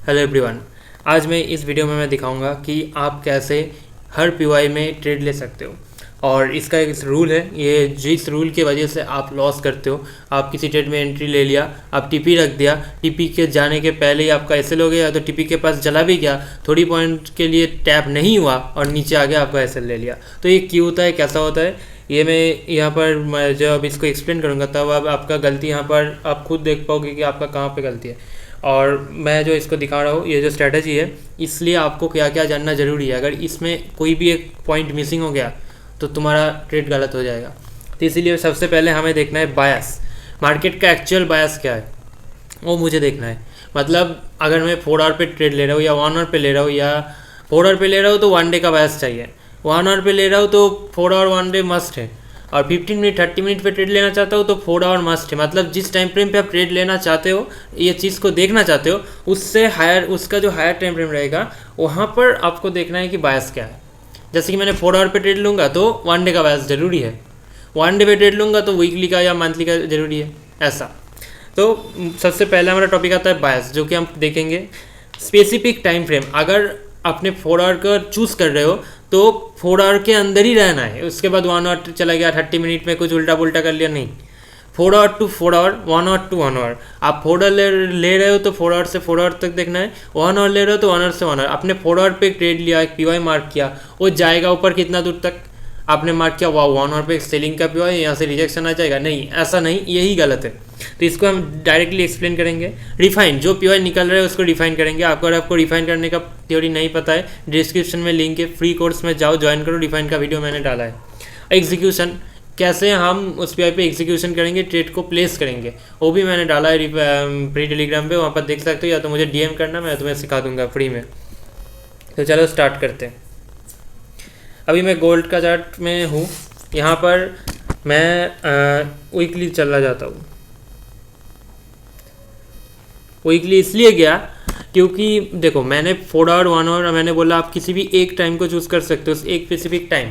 Hello everyone. आज मैं इस वीडियो में मैं दिखाऊंगा कि आप कैसे हर पीवाई में ट्रेड ले सकते हो। और इसका एक रूल है, ये जिस रूल की वजह से आप लॉस करते हो। आप किसी ट्रेड में एंट्री ले लिया, आप टीपी रख दिया, टीपी के जाने के पहले ही आपका एसएल हो गया, तो टीपी के पास चला भी गया, थोड़ी पॉइंट के लिए टैप नहीं हुआ और नीचे आ गया, आपका एसएल ले लिया। तो ये क्यों होता है, कैसा होता है, ये मैं यहाँ पर मैं जब इसको एक्सप्लेन करूँगा तब अब आपका गलती यहाँ पर आप खुद देख पाओगे कि आपका कहाँ पे गलती है। और मैं जो इसको दिखा रहा हूँ, ये जो स्ट्रेटजी है, इसलिए आपको क्या क्या जानना ज़रूरी है। अगर इसमें कोई भी एक पॉइंट मिसिंग हो गया तो तुम्हारा ट्रेड गलत हो जाएगा। तो इसीलिए सबसे पहले हमें देखना है बायस, मार्केट का एक्चुअल बायस क्या है वो मुझे देखना है। मतलब अगर मैं 4 आवर पे ट्रेड ले रहा हूँ या 1 आवर पे ले रहा हूँ या 4 आवर पे ले रहा हूँ तो 1 डे का बायस चाहिए। 1 आवर पे ले रहा हूँ तो 4 आवर 1 डे मस्ट है। और 15 मिनट 30 मिनट पे ट्रेड लेना चाहता हूँ तो 4 आवर मस्ट है। मतलब जिस टाइम फ्रेम पे आप ट्रेड लेना चाहते हो, ये चीज़ को देखना चाहते हो, उससे हायर, उसका जो हायर टाइम फ्रेम रहेगा वहाँ पर आपको देखना है कि बायस क्या है। जैसे कि मैंने 4 आवर पे ट्रेड लूँगा तो 1 डे का बायस ज़रूरी है, 1 डे पे ट्रेड लूँगा तो वीकली का या मंथली का ज़रूरी है, ऐसा। तो सबसे पहला हमारा टॉपिक आता है बायस, जो कि हम देखेंगे स्पेसिफिक टाइम फ्रेम। अगर आपने 4 आवर का चूज़ कर रहे हो तो 4 आवर के अंदर ही रहना है। उसके बाद 1 आवर चला गया, 30 मिनट में कुछ उल्टा पुल्टा कर लिया, नहीं। 4 hour to 4 hour, 1 hour to 1 hour. आप 4 आवर ले रहे हो तो 4 आवर से 4 आवर तक देखना है। 1 आवर ले रहे हो तो 1 आवर से 1 आवर। आपने 4 आवर पे ट्रेड लिया, एक पीवाई मार्क किया, वो जाएगा ऊपर कितना दूर तक आपने मार्क किया, वाह 1 आवर पे सेलिंग का पीवाई, यहाँ से रिजेक्शन आ जाएगा, नहीं, ऐसा नहीं, यही गलत है। तो इसको हम डायरेक्टली एक्सप्लेन करेंगे। रिफाइन, जो पीवाई निकल रहा है उसको रिफाइन करेंगे। अगर आपको रिफाइन करने का थ्योरी नहीं पता है, डिस्क्रिप्शन में लिंक है, फ्री कोर्स में जाओ, ज्वाइन करो, रिफाइन का वीडियो मैंने डाला है। एग्जीक्यूशन, कैसे हम उस पीवाई पे एग्जीक्यूशन करेंगे, ट्रेड को प्लेस करेंगे, वो भी मैंने डाला है फ्री टेलीग्राम पे, वहाँ पर देख सकते हो, या तो मुझे डीएम करना, मैं तुम्हें सिखा दूंगा फ्री में। तो चलो स्टार्ट करते हैं। अभी मैं गोल्ड का चार्ट में हूँ, यहाँ पर मैं वीकली चला जाता हूँ। वीकली इसलिए गया क्योंकि देखो, मैंने 4 आवर 1 आवर मैंने बोला आप किसी भी एक टाइम को चूज़ कर सकते हो, एक स्पेसिफिक टाइम।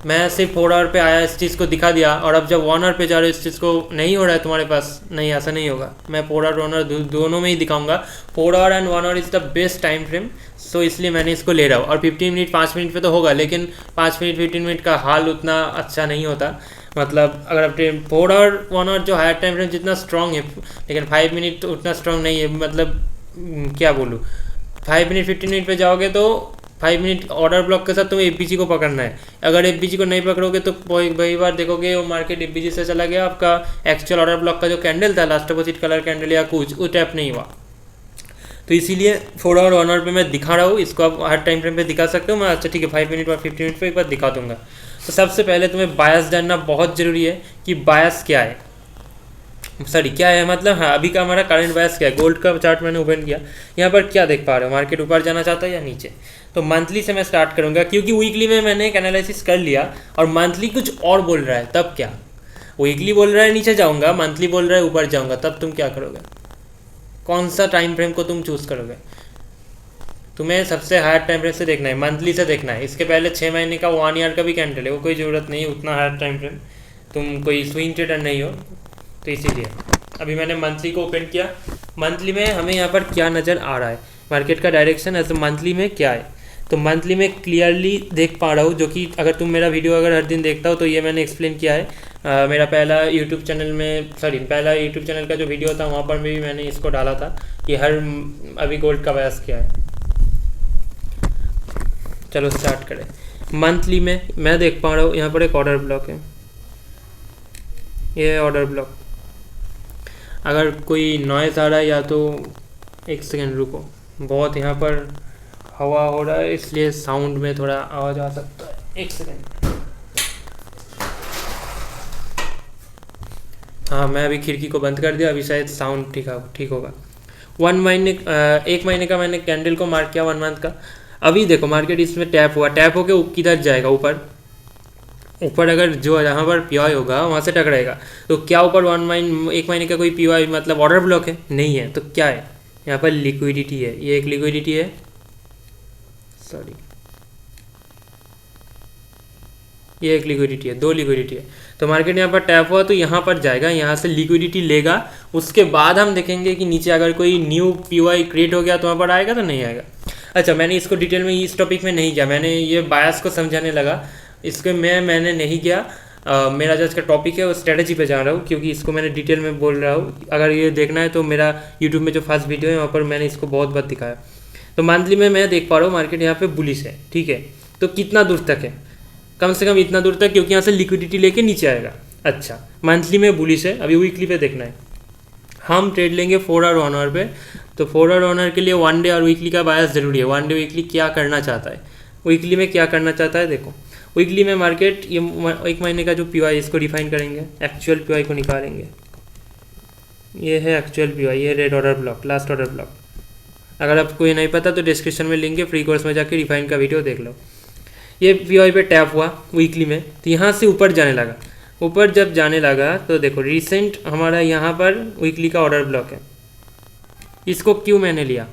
मैं सिर्फ 4 आवर पे आया, इस चीज़ को दिखा दिया, और अब जब 1 आवर पे जा रहे हो इस चीज़ को नहीं हो रहा है तुम्हारे पास, नहीं, ऐसा नहीं होगा। मैं 4 आवर 1 आवर दोनों में ही दिखाऊंगा। 4 hour and 1 hour is the best time frame, so इसलिए मैंने इसको ले रहा हूँ। और 15 मिनट 5 मिनट पे तो होगा, लेकिन 5 मिनट 15 मिनट का हाल उतना अच्छा नहीं होता। मतलब अगर आप 4 आवर 1 आवर जो हायर टाइम फ्रेम जितना स्ट्रॉन्ग है, लेकिन 5 मिनट तो उतना स्ट्रॉन्ग नहीं है। मतलब क्या बोलूँ, 5 मिनट 15 मिनट पे जाओगे तो 5 मिनट ऑर्डर ब्लॉक के साथ तुम्हें एफबीजी को पकड़ना है। अगर एफबीजी को नहीं पकड़ोगे तो कई बार देखोगे वो मार्केट एफबीजी से चला गया, आपका एक्चुअल ऑर्डर ब्लॉक का जो कैंडल था, लास्ट अपोजिट कलर कैंडल या कुछ, वो टैप नहीं हुआ। तो इसीलिए 4 आवर 1 आवर पे मैं दिखा रहा हूँ, इसको आप हर टाइम फ्रेम पे दिखा सकते हो। मैं अच्छा ठीक है 5 मिनट और 15 मिनट पे एक बार दिखा दूंगा। तो सबसे पहले तुम्हें बायस जानना बहुत ज़रूरी है कि बायस क्या है, सॉरी क्या है, मतलब हाँ अभी का हमारा करंट बायस क्या है। गोल्ड का चार्ट मैंने ओपन किया, यहाँ पर क्या देख पा रहे हो, मार्केट ऊपर जाना चाहता है या नीचे। तो मंथली से मैं स्टार्ट करूँगा, क्योंकि वीकली में मैंने एक एनालिसिस कर लिया और मंथली कुछ और बोल रहा है, तब क्या। वीकली बोल रहा है नीचे जाऊँगा, मंथली बोल रहा है ऊपर जाऊँगा, तब तुम क्या करोगे, कौन सा टाइम फ्रेम को तुम चूज़ करोगे। तुम्हें सबसे हायर टाइम फ्रेम से देखना है, मंथली से देखना है। इसके पहले 6 महीने का 1 ईयर का भी कैंडल है, वो कोई ज़रूरत नहीं है उतना हायर टाइम फ्रेम, तुम कोई स्विंग ट्रेडर नहीं हो। तो इसीलिए अभी मैंने मंथली को ओपन किया। मंथली में हमें यहाँ पर क्या नज़र आ रहा है, मार्केट का डायरेक्शन ऐसे मंथली में क्या है। तो मंथली में क्लियरली देख पा रहा हूँ, जो कि अगर तुम मेरा वीडियो अगर हर दिन देखता हो तो ये मैंने एक्सप्लेन किया है। मेरा पहला यूट्यूब चैनल में, सॉरी पहला यूट्यूब चैनल का जो वीडियो था वहाँ पर भी मैंने इसको डाला था कि हर अभी गोल्ड का बायस क्या है। चलो स्टार्ट करें। मंथली में मैं देख पा रहा हूँ यहाँ पर एक ऑर्डर ब्लॉक है, ये ऑर्डर ब्लॉक। अगर कोई नॉइज़ आ रहा है या तो एक सेकेंड रुको, बहुत यहाँ पर हवा हो रहा है इसलिए साउंड में थोड़ा आवाज़ आ सकता है, एक सेकेंड। हाँ मैं अभी खिड़की को बंद कर दिया, अभी शायद साउंड ठीक होगा। 1 महीने का मैंने कैंडल को मार्क किया, 1 मंथ का। अभी देखो मार्केट इसमें टैप हुआ, टैप होके किधर जाएगा, ऊपर अगर जो जहाँ पर पीवाई होगा वहाँ से टकराएगा। तो क्या ऊपर 1 महीने का कोई पीवाई मतलब ऑर्डर ब्लॉक है, नहीं है। तो क्या है, यहाँ पर लिक्विडिटी है, ये एक लिक्विडिटी है, सॉरी ये एक लिक्विडिटी है, 2 लिक्विडिटी है। तो मार्केट यहाँ पर टैप हुआ तो यहाँ पर जाएगा, यहाँ से लिक्विडिटी लेगा, उसके बाद हम देखेंगे कि नीचे अगर कोई न्यू पीवाई क्रिएट हो गया तो वहाँ पर आएगा तो नहीं आएगा। अच्छा, मैंने इसको डिटेल में इस टॉपिक में नहीं किया, मैंने ये बायस को समझाने लगा, इसके मैंने नहीं किया। मेरा जो इसका टॉपिक है वो स्ट्रेटजी पे जा रहा हूँ, क्योंकि इसको मैंने डिटेल में बोल रहा हूँ। अगर ये देखना है तो मेरा यूट्यूब में जो फर्स्ट वीडियो है वहाँ पर मैंने इसको बहुत बार दिखाया। तो मंथली में मैं देख पा रहा हूँ मार्केट यहाँ पे बुलिश है, ठीक है। तो कितना दूर तक है, कम से कम इतना दूर तक, क्योंकि यहाँ से लिक्विडिटी लेके नीचे आएगा। अच्छा, मंथली में बुलिश है, अभी वीकली पे देखना है। हम ट्रेड लेंगे 4 और 1 आवर पे। तो 4 और 1 आवर के लिए 1 डे और वीकली का बायस जरूरी है। 1 डे वीकली क्या करना चाहता है, वीकली में क्या करना चाहता है, देखो वीकली में मार्केट ये 1 महीने का जो पीवाई इसको डिफाइन करेंगे, एक्चुअल पीवाई को निकालेंगे। ये है एक्चुअल पीवाई, ये red order block, last order block. अगर आपको ये नहीं पता तो डिस्क्रिप्शन में लिंक है, फ्री कोर्स में जाके रिफाइन का वीडियो देख लो। ये पीवाई पे टैप हुआ वीकली में, तो यहाँ से ऊपर जाने लगा। ऊपर जब जाने लगा तो देखो रिसेंट हमारा यहाँ पर वीकली का ऑर्डर ब्लॉक है। इसको क्यों मैंने लिया,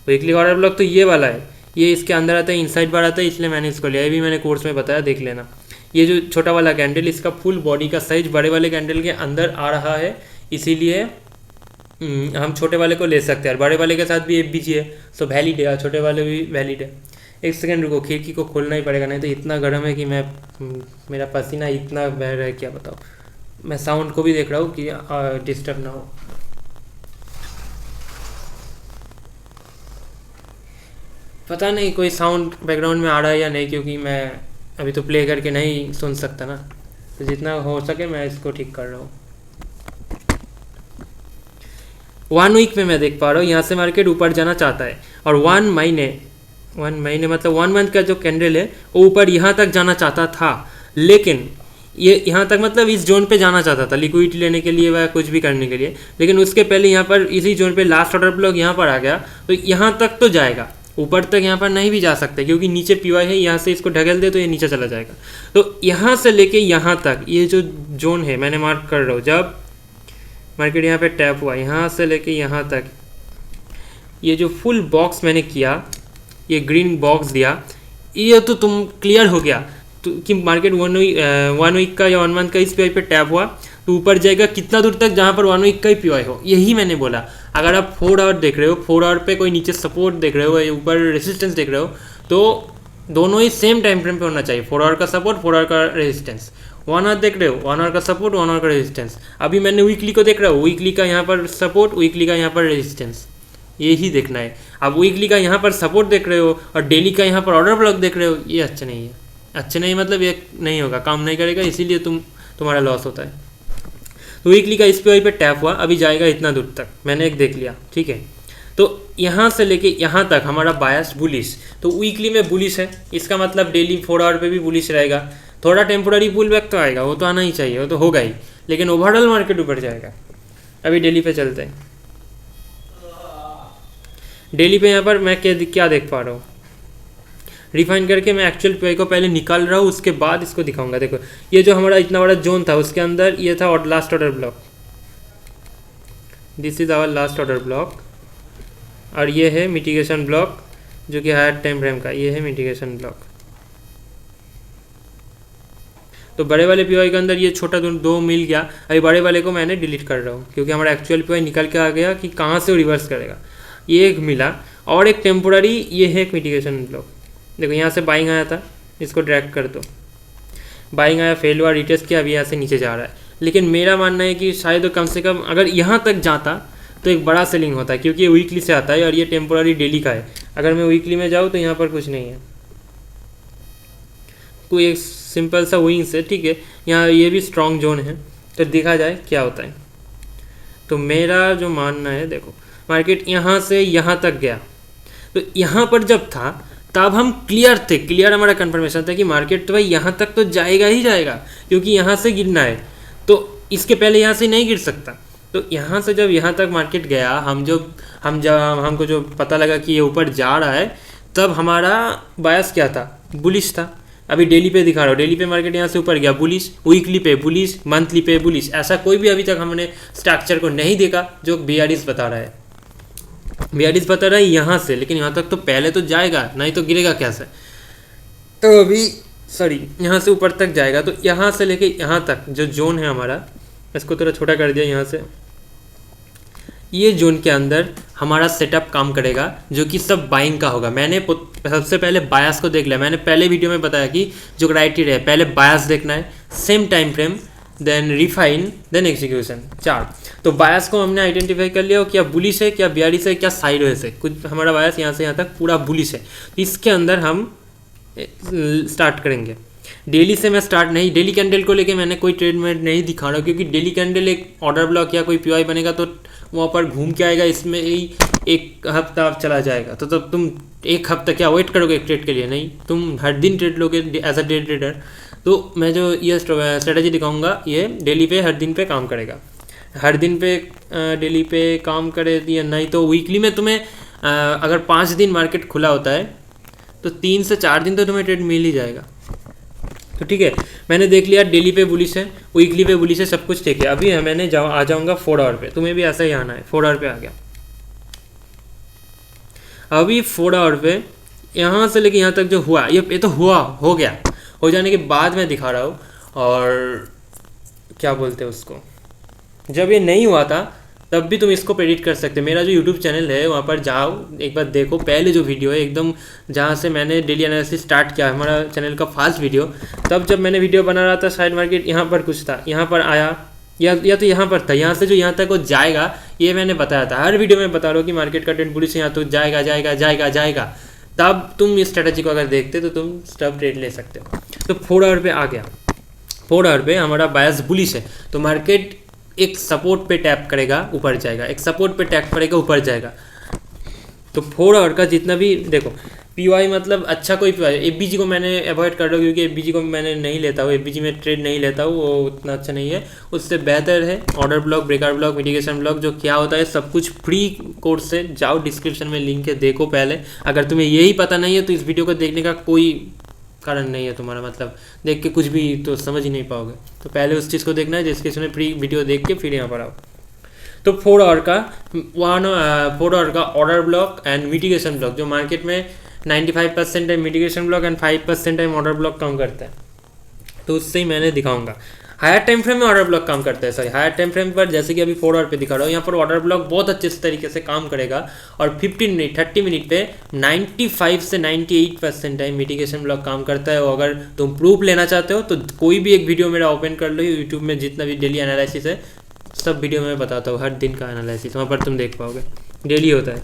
वीकली का ऑर्डर ब्लॉक तो ये वाला है, ये इसके अंदर आता है, इनसाइड बार आता है, इसलिए मैंने इसको लिया। ये भी मैंने कोर्स में बताया, देख लेना। ये जो छोटा वाला कैंडल, इसका फुल बॉडी का साइज बड़े वाले कैंडल के अंदर आ रहा है, इसीलिए हम छोटे वाले को ले सकते हैं। और बड़े वाले के साथ भी FBG है, सो वैलिड है, छोटे वाले भी वैलिड है। एक सेकेंड रुको, खिड़की को खोलना ही पड़ेगा, नहीं तो इतना गर्म है कि मेरा पसीना इतना बह रहा है, क्या बताओ। मैं साउंड को भी देख रहा हूँ कि डिस्टर्ब ना हो। पता नहीं कोई साउंड बैकग्राउंड में आ रहा है या नहीं, क्योंकि मैं अभी तो प्ले करके नहीं सुन सकता ना, तो जितना हो सके मैं इसको ठीक कर रहा हूँ। 1 वीक में मैं देख पा रहा हूँ यहाँ से मार्केट ऊपर जाना चाहता है, और 1 महीने मतलब 1 मंथ का जो कैंडल है वो ऊपर यहाँ तक जाना चाहता था, लेकिन ये यहाँ तक मतलब इस जोन पे जाना चाहता था लिक्विडिटी लेने के लिए व कुछ भी करने के लिए, लेकिन उसके पहले यहाँ पर इसी जोन पे लास्ट ऑर्डर ब्लॉक यहाँ पर आ गया, तो यहाँ तक तो जाएगा, ऊपर तक यहाँ पर नहीं भी जा सकते, क्योंकि नीचे पीवाई है, यहाँ से इसको ढकेल दे तो ये नीचे चला जाएगा। तो यहाँ से लेके यहाँ तक ये जो जोन है मैंने मार्क कर रहा हूँ, जब मार्केट यहाँ पे टैप हुआ, यहाँ से लेके यहाँ तक ये जो फुल बॉक्स मैंने किया, ये ग्रीन बॉक्स दिया, ये तो तुम क्लियर हो गया तो कि मार्केट 1 वीक का या 1 मंथ का इस पीवाई पे टैप हुआ तो ऊपर जाएगा कितना दूर तक, जहाँ पर 1 वीक का ही पीवाई हो। यही मैंने बोला। अगर आप 4 आवर देख रहे हो, 4 आवर पे कोई नीचे सपोर्ट देख रहे हो या ऊपर रेजिस्टेंस देख रहे हो, तो दोनों ही सेम टाइम फ्रेम पे होना चाहिए। 4 आवर का सपोर्ट, 4 आवर का रेजिस्टेंस। 1 आवर देख रहे हो, 1 आवर का सपोर्ट, 1 आवर का रेजिस्टेंस। अभी मैंने वीकली को देख रहा हूँ, वीकली का यहाँ पर सपोर्ट, वीकली का यहाँ पर रेजिस्टेंस, यही देखना है। अब वीकली का यहाँ पर सपोर्ट देख रहे हो और डेली का यहाँ पर ऑर्डर ब्लॉक देख रहे हो, ये अच्छा नहीं है। अच्छा नहीं मतलब ये नहीं होगा, काम नहीं करेगा, इसीलिए तुम्हारा लॉस होता है। तो वीकली का इस पीवाई पे टैप हुआ, अभी जाएगा इतना दूर तक, मैंने एक देख लिया, ठीक है। तो यहाँ से लेके यहाँ तक हमारा बायस बुलिश, तो वीकली में बुलिश है, इसका मतलब डेली 4 आवर पे भी बुलिश रहेगा। थोड़ा टेम्पोररी पुल बैक तो आएगा, वो तो आना ही चाहिए, वो तो होगा ही, लेकिन ओवरऑल मार्केट ऊपर जाएगा। अभी डेली पे चलते हैं। डेली पे यहाँ पर मैं क्या देख पा रहा हूँ, रिफाइन करके मैं एक्चुअल पीवाई को पहले निकाल रहा हूँ, उसके बाद इसको दिखाऊंगा। देखो ये जो हमारा इतना बड़ा जोन था उसके अंदर ये था और last order block, this is our last order block, और ये है मिटिगेशन ब्लॉक जो कि हायर टाइम फ्रेम का, ये है मिटिगेशन ब्लॉक। तो बड़े वाले पीवाई के अंदर ये छोटा 2 मिल गया, अभी बड़े वाले को मैंने डिलीट कर रहा हूँ क्योंकि हमारा एक्चुअल पीवाई निकल के आ गया कि कहाँ से वो रिवर्स करेगा। ये एक मिला और एक टेम्पोररी, ये है एक मिटिगेशन ब्लॉक। देखो यहाँ से बाइंग आया था, इसको ड्रैग कर दो, बाइंग आया, फेल हुआ, रिटेस्ट किया, अभी यहाँ से नीचे जा रहा है। लेकिन मेरा मानना है कि शायद कम से कम अगर यहाँ तक जाता तो एक बड़ा सेलिंग होता है, क्योंकि ये वीकली से आता है और ये टेम्पोररी डेली का है। अगर मैं वीकली में जाऊँ तो यहाँ पर कुछ नहीं है, कोई एक सिंपल सा विंग्स है, ठीक है। यहाँ ये भी स्ट्रॉन्ग जोन है, तो देखा जाए क्या होता है। तो मेरा जो मानना है, देखो मार्केट यहाँ से यहाँ तक गया, तो यहाँ पर जब था तब हम क्लियर थे, क्लियर हमारा कंफर्मेशन था कि मार्केट तो भाई यहाँ तक तो जाएगा ही जाएगा, क्योंकि यहाँ से गिरना है, तो इसके पहले यहाँ से नहीं गिर सकता। तो यहाँ से जब यहाँ तक मार्केट गया, हमको जो पता लगा कि ये ऊपर जा रहा है, तब हमारा बायस क्या था, बुलिश था। अभी डेली पे दिखा रहा हूँ, डेली पे मार्केट यहाँ से ऊपर गया बुलिश, वीकली पे बुलिश, मंथली पे बुलिश। ऐसा कोई भी अभी तक हमने स्ट्रक्चर को नहीं देखा जो BRDs बता रहा है। BRDs बता रहा है यहाँ से, लेकिन यहाँ तक तो पहले तो जाएगा, नहीं तो गिरेगा कैसे। तो अभी सॉरी यहाँ से ऊपर तक जाएगा, तो यहाँ से लेके यहाँ तक जो जोन है हमारा, इसको थोड़ा छोटा कर दिया यहाँ से, ये जोन के अंदर हमारा सेटअप काम करेगा जो कि सब बाइंग का होगा। मैंने सबसे पहले बायस को देख लिया, मैंने पहले वीडियो में बताया कि जो क्राइटेरिया है, पहले बायस देखना है, same time frame, then refine, then execution, 4। तो बायस को हमने आइडेंटिफाई कर लिया, क्या बुलिश है, क्या बियरिश है, क्या साइडवेज है। कुछ हमारा बायस यहाँ से यहाँ तक पूरा बुलिश है, तो इसके अंदर हम स्टार्ट करेंगे। डेली से मैं स्टार्ट नहीं, डेली कैंडल को लेके मैंने कोई ट्रेड में नहीं दिखा रहा, क्योंकि डेली कैंडल एक ऑर्डर ब्लॉक या कोई पीवाई बनेगा तो वहाँ पर घूम के आएगा, इसमें ही एक हफ्ता चला जाएगा, तो तब तुम एक हफ्ता क्या वेट करोगे एक ट्रेड के लिए? नहीं, तुम हर दिन ट्रेड लोगे एज अ डे ट्रेडर। तो मैं जो ये स्ट्रेटजी दिखाऊंगा ये डेली पे हर दिन पे काम करेगा, हर दिन पे डेली पे काम करे, या नहीं तो वीकली में तुम्हें अगर 5 दिन मार्केट खुला होता है तो 3 से 4 दिन तो तुम्हें ट्रेड मिल ही जाएगा। तो ठीक है, मैंने देख लिया डेली पे बुलिश है, वीकली पे बुलिश है, सब कुछ ठीक है। अभी मैंने आ जाऊंगा 4 आवर पे, तुम्हें भी ऐसा ही आना है। 4 आवर पे आ गया, अभी 4 आवर पे यहाँ से लेके यहाँ तक जो हुआ, ये तो हो गया, हो जाने के बाद मैं दिखा रहा हूँ। और क्या बोलते हैं उसको, जब ये नहीं हुआ था तब भी तुम इसको प्रेडिक्ट कर सकते हो। मेरा जो यूट्यूब चैनल है वहाँ पर जाओ, एक बार देखो, पहले जो वीडियो है एकदम जहाँ से मैंने डेली एनालिसिस स्टार्ट किया, हमारा चैनल का फर्स्ट वीडियो, तब जब मैंने वीडियो बना रहा था शायद मार्केट यहाँ पर कुछ था, यहाँ पर आया या तो यहाँ पर था, यहाँ से जो यहाँ तक वो जाएगा ये मैंने बताया था, हर वीडियो में बता रहा हूँ कि मार्केट का ट्रेंड बुलिश यहाँ तो जाएगा जाएगा जाएगा जाएगा। तब तुम इस स्ट्रेटजी को अगर देखते तो तुम स्टॉप ट्रेड ले सकते हो। तो 4 आवर पे आ गया, 4 आवर पे हमारा बायस बुलिश है, तो मार्केट एक सपोर्ट पे टैप करेगा ऊपर जाएगा, एक सपोर्ट पे टैप करेगा ऊपर जाएगा। तो 4 आवर का जितना भी देखो, पीवाई मतलब अच्छा कोई पीवाई, एफबीजी को मैंने अवॉइड कर रहा हूँ क्योंकि एफबीजी को मैंने नहीं लेता हूँ, एफबीजी में ट्रेड नहीं लेता हूँ, वो उतना अच्छा नहीं है। उससे बेहतर है order block, breaker block, mitigation block, जो क्या होता है सब कुछ फ्री कोर्स से जाओ, डिस्क्रिप्शन में लिंक है, देखो पहले। अगर तुम्हें यही पता नहीं है तो इस वीडियो को देखने का कोई कारण नहीं है तुम्हारा, मतलब देख के कुछ भी तो समझ ही नहीं पाओगे। तो पहले उस चीज़ को देखना है डिस्क्रिप्शन में फ्री वीडियो देख के फिर यहाँ पर आओ। तो 4 आवर का order block and mitigation block, जो मार्केट में 95% time mitigation block and 5% time order block काम करता है, तो उससे ही मैंने दिखाऊंगा। हायर टाइम फ्रेम में ऑर्डर ब्लॉक काम करता है, सॉरी हायर टाइम फ्रेम पर, जैसे कि अभी 4 आवर पे दिखा रहा हूँ, यहाँ पर ऑर्डर ब्लॉक बहुत अच्छे तरीके से काम करेगा और 15 मिनट 30 मिनट पे 95 से 98% टाइम मिटिगेशन ब्लॉक काम करता है। और अगर तुम प्रूफ लेना चाहते हो तो कोई भी एक वीडियो मेरा ओपन कर लो, यूट्यूब में जितना भी डेली एनालिसिस है सब वीडियो में बताता हूँ, हर दिन का एनालिसिस वहाँ पर तुम देख पाओगे, डेली होता है।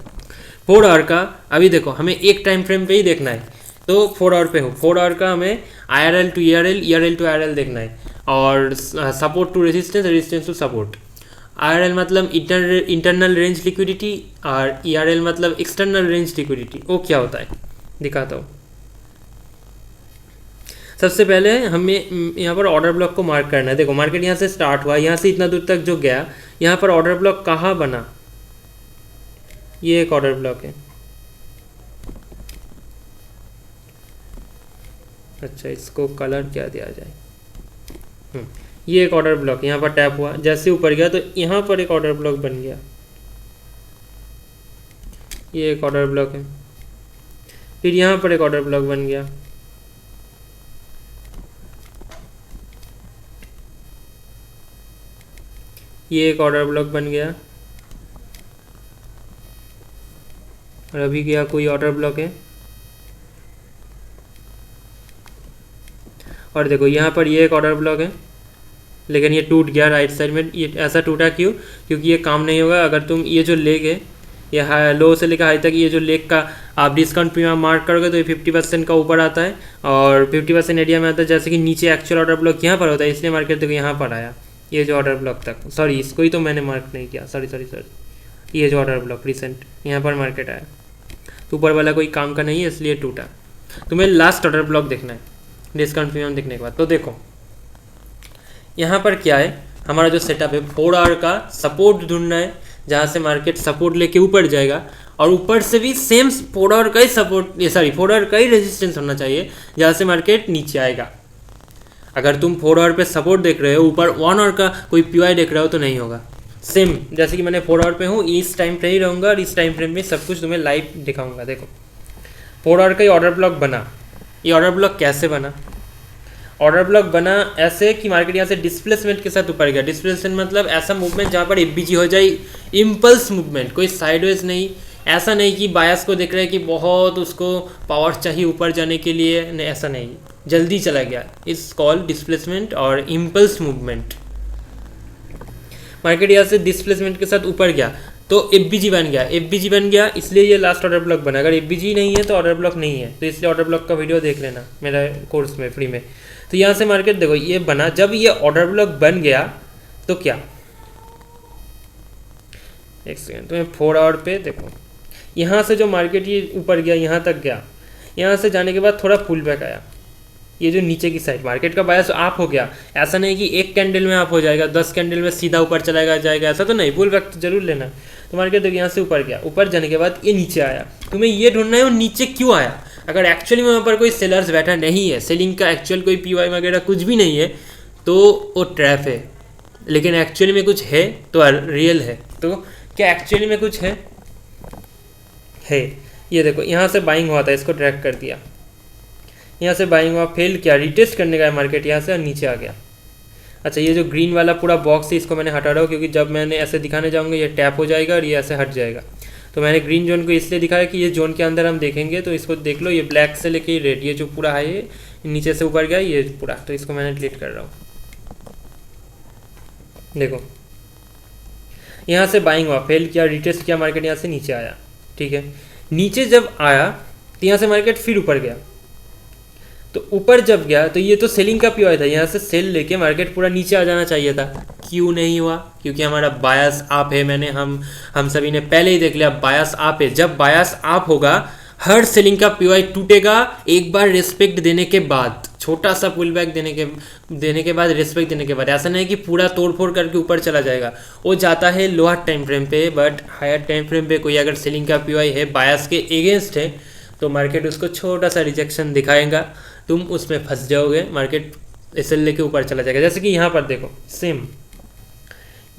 4 आवर का अभी देखो, हमें एक टाइम फ्रेम पे ही देखना है, तो 4 आवर पे हो, 4 आवर का हमें IRL to ERL, ERL to IRL देखना है, और support to resistance, resistance to support. IRL मतलब इंटरनल रेंज लिक्विडिटी और ERL मतलब एक्सटर्नल रेंज लिक्विडिटी। वो क्या होता है दिखाता हूँ। सबसे पहले हमें यहाँ पर ऑर्डर ब्लॉक को मार्क करना है। देखो मार्केट यहाँ से स्टार्ट हुआ, यहाँ से इतना दूर तक जो गया, यहाँ पर ऑर्डर ब्लॉक कहाँ बना, ये एक ऑर्डर ब्लॉक है। अच्छा, इसको कलर क्या दिया जाए, ये एक ऑर्डर ब्लॉक यहाँ पर टैप हुआ, जैसे ऊपर गया तो यहाँ पर एक ऑर्डर ब्लॉक बन गया, ये एक ऑर्डर ब्लॉक है। फिर यहाँ पर एक ऑर्डर ब्लॉक बन गया, ये एक ऑर्डर ब्लॉक बन गया, और अभी गया कोई ऑर्डर ब्लॉक है। और देखो यहाँ पर ये एक ऑर्डर ब्लॉक है, लेकिन ये टूट गया राइट साइड में। ये ऐसा टूटा क्यों? क्योंकि ये काम नहीं होगा। अगर तुम ये जो लेग है, ये लो से लेकर हाई तक, ये जो लेग का आप डिस्काउंट प्रीमियम मार्क करोगे तो ये 50% का ऊपर आता है और 50% एरिया में आता है। जैसे कि नीचे एक्चुअल ऑर्डर ब्लॉक यहाँ पर होता है, इसलिए मार्केट देखो यहाँ पर आया, ये जो ऑर्डर ब्लॉक तक, सॉरी इसको ही तो मैंने मार्क नहीं किया, सॉरी ये जो ऑर्डर ब्लॉक रिसेंट यहाँ पर मार्केट आया, तो ऊपर वाला कोई काम का नहीं है इसलिए टूटा। तुम्हें लास्ट ऑर्डर ब्लॉक देखना है डिस्काउंट प्रीमियम देखने के बाद। तो देखो यहाँ पर क्या है, हमारा जो सेटअप है 4 आवर का सपोर्ट ढूंढना है, जहाँ से मार्केट सपोर्ट लेके ऊपर जाएगा, और ऊपर से भी सेम 4 आवर का ही सपोर्ट, ये सॉरी 4 आवर का ही रेजिस्टेंस होना चाहिए, जहाँ से मार्केट नीचे आएगा। अगर तुम 4 आवर पे सपोर्ट देख रहे हो, ऊपर 1 आवर का कोई पीवाई देख रहे हो तो नहीं होगा। सेम जैसे कि मैंने 4 आवर पे हूँ, इस टाइम पे ही रहूँगा और इस टाइम फ्रेम में सब कुछ तुम्हें लाइव दिखाऊंगा। देखो 4 आवर का ही ऑर्डर ब्लॉक बना, ये ऑर्डर ब्लॉक कैसे बना, ऑर्डर ब्लॉक बना ऐसे कि मार्केट यहाँ से डिस्प्लेसमेंट के साथ ऊपर गया। डिस्प्लेसमेंट मतलब ऐसा मूवमेंट जहाँ पर एफबीजी हो जाए, इम्पल्स मूवमेंट, कोई साइडवेज नहीं, ऐसा नहीं कि बायस को देख रहे हैं कि बहुत उसको पावर चाहिए ऊपर जाने के लिए, नहीं ऐसा नहीं, जल्दी चला गया, इस कॉल डिस्प्लेसमेंट और इम्पल्स मूवमेंट। मार्केट यहाँ से डिस्प्लेसमेंट के साथ ऊपर गया तो एफबीजी बन गया, एफबीजी बन गया इसलिए ये लास्ट ऑर्डर ब्लॉक बना। अगर एफबीजी नहीं है तो ऑर्डर ब्लॉक नहीं है, तो इसलिए ऑर्डर ब्लॉक का वीडियो देख लेना मेरा कोर्स में फ्री में। तो यहाँ से मार्केट देखो ये बना, जब ये ऑर्डर ब्लॉक बन गया तो क्या, एक सेकेंड, तो मैं 4 आवर पे देखो, यहाँ से जो मार्केट ये ऊपर गया यहाँ तक गया, यहाँ से जाने के बाद थोड़ा पुल बैक आया, ये जो नीचे की साइड मार्केट का बायस आप हो गया। ऐसा नहीं कि एक कैंडल में आप हो जाएगा, 10 कैंडल में सीधा ऊपर चला जाएगा, ऐसा तो नहीं, पुल बैक तो जरूर लेना। तो मार्केट देखो यहाँ से ऊपर गया, ऊपर जाने के बाद ये नीचे आया, तुम्हें ये ढूंढना है वो नीचे क्यों आया। अगर एक्चुअली में वहाँ पर कोई सेलर्स बैठा नहीं है, सेलिंग का एक्चुअल कोई पीवाई वगैरह कुछ भी नहीं है, तो वो ट्रैप है। लेकिन एक्चुअली में कुछ है तो रियल है, तो क्या एक्चुअली में कुछ है? ये देखो यहाँ से बाइंग हुआ था, इसको ट्रैक कर दिया, यहाँ से बाइंग हुआ, फेल किया, रिटेस्ट करने का है मार्केट यहाँ से और नीचे आ गया। अच्छा ये जो ग्रीन वाला पूरा बॉक्स है इसको मैंने हटा रहा हूँ, क्योंकि जब मैंने ऐसे दिखाने जाऊँगा ये टैप हो जाएगा और ये ऐसे हट जाएगा। तो मैंने ग्रीन जोन को इसलिए दिखाया कि ये जोन के अंदर हम देखेंगे, तो इसको देख लो, ये ब्लैक से लेके रेड, ये जो पूरा है ये नीचे से ऊपर गया ये पूरा, तो इसको मैंने डिलीट कर रहा हूँ। देखो यहाँ से बाइंग हुआ, फेल किया, रिटेस्ट किया, मार्केट यहाँ से नीचे आया, ठीक है। नीचे जब आया तो यहाँ से मार्केट फिर ऊपर गया, तो ऊपर जब गया तो ये तो सेलिंग का पीवाई था, यहाँ से सेल लेके मार्केट पूरा नीचे आ जाना चाहिए था। क्यों नहीं हुआ? क्योंकि हमारा बायस आप है, मैंने हम सभी ने पहले ही देख लिया, बायस आप है। जब बायस आप होगा हर सेलिंग का पीवाई टूटेगा एक बार रिस्पेक्ट देने के बाद, छोटा सा पुल बैक देने के बाद, रिस्पेक्ट देने के बाद। ऐसा नहीं कि पूरा तोड़फोड़ करके ऊपर चला जाएगा, वो जाता है लोअर टाइम फ्रेम पे, बट हायर टाइम फ्रेम पे कोई अगर सेलिंग का पीवाई है बायस के अगेंस्ट है तो मार्केट उसको छोटा सा रिजेक्शन दिखाएगा, तुम उसमें फंस जाओगे, मार्केट एसएल लेके ऊपर चला जाएगा। जैसे कि यहाँ पर देखो सेम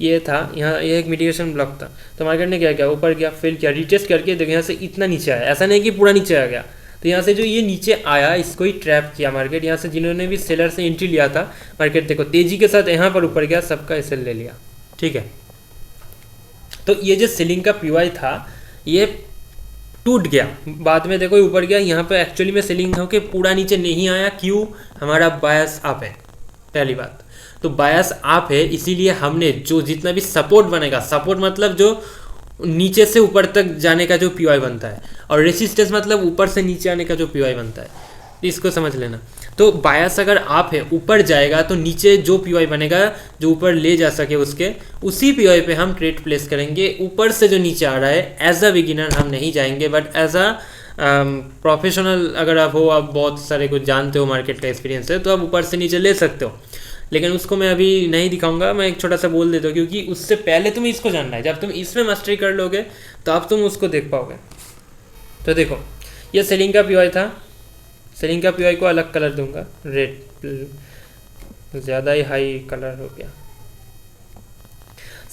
ये था, यहाँ ये एक मिटिगेशन ब्लॉक था, तो मार्केट ने क्या किया, ऊपर गया, फेल किया, रिटेस्ट करके देखो यहाँ से इतना नीचे आया, ऐसा नहीं कि पूरा नीचे आ गया। तो यहाँ से जो ये नीचे आया इसको ही ट्रैप किया मार्केट। यहाँ से जिन्होंने भी सेलर से एंट्री लिया था, मार्केट देखो तेजी के साथ यहाँ पर ऊपर गया, सबका एसएल ले लिया, ठीक है। तो ये जो सेलिंग का पीवाई था ये टूट गया, बाद में देखो ऊपर गया, यहाँ पे एक्चुअली में सेलिंग होके पूरा नीचे नहीं आया। क्यों? हमारा बायस अप है, पहली बात तो बायस अप है, इसीलिए हमने जो जितना भी सपोर्ट बनेगा, सपोर्ट मतलब जो नीचे से ऊपर तक जाने का जो पीवाई बनता है, और रेसिस्टेंस मतलब ऊपर से नीचे आने का जो पीवाई बनता है, इसको समझ लेना। तो बायस अगर आप है ऊपर जाएगा तो नीचे जो पीवाई बनेगा जो ऊपर ले जा सके उसके, उसी पीवाई पे हम ट्रेड प्लेस करेंगे। ऊपर से जो नीचे आ रहा है एज अ बिगिनर हम नहीं जाएंगे, बट एज अ प्रोफेशनल अगर आप हो, आप बहुत सारे कुछ जानते हो, मार्केट का एक्सपीरियंस है, तो आप ऊपर से नीचे ले सकते हो। लेकिन उसको मैं अभी नहीं दिखाऊंगा, मैं एक छोटा सा बोल देता हूँ, क्योंकि उससे पहले तुम्हें इसको जानना है। जब तुम इसमें मास्टरी कर लोगे तो अब तुम उसको देख पाओगे। तो देखो ये सेलिंग का पीवाई था, सेलिंग का पीवाई को अलग कलर दूंगा, रेड, ज़्यादा ही हाई कलर हो गया।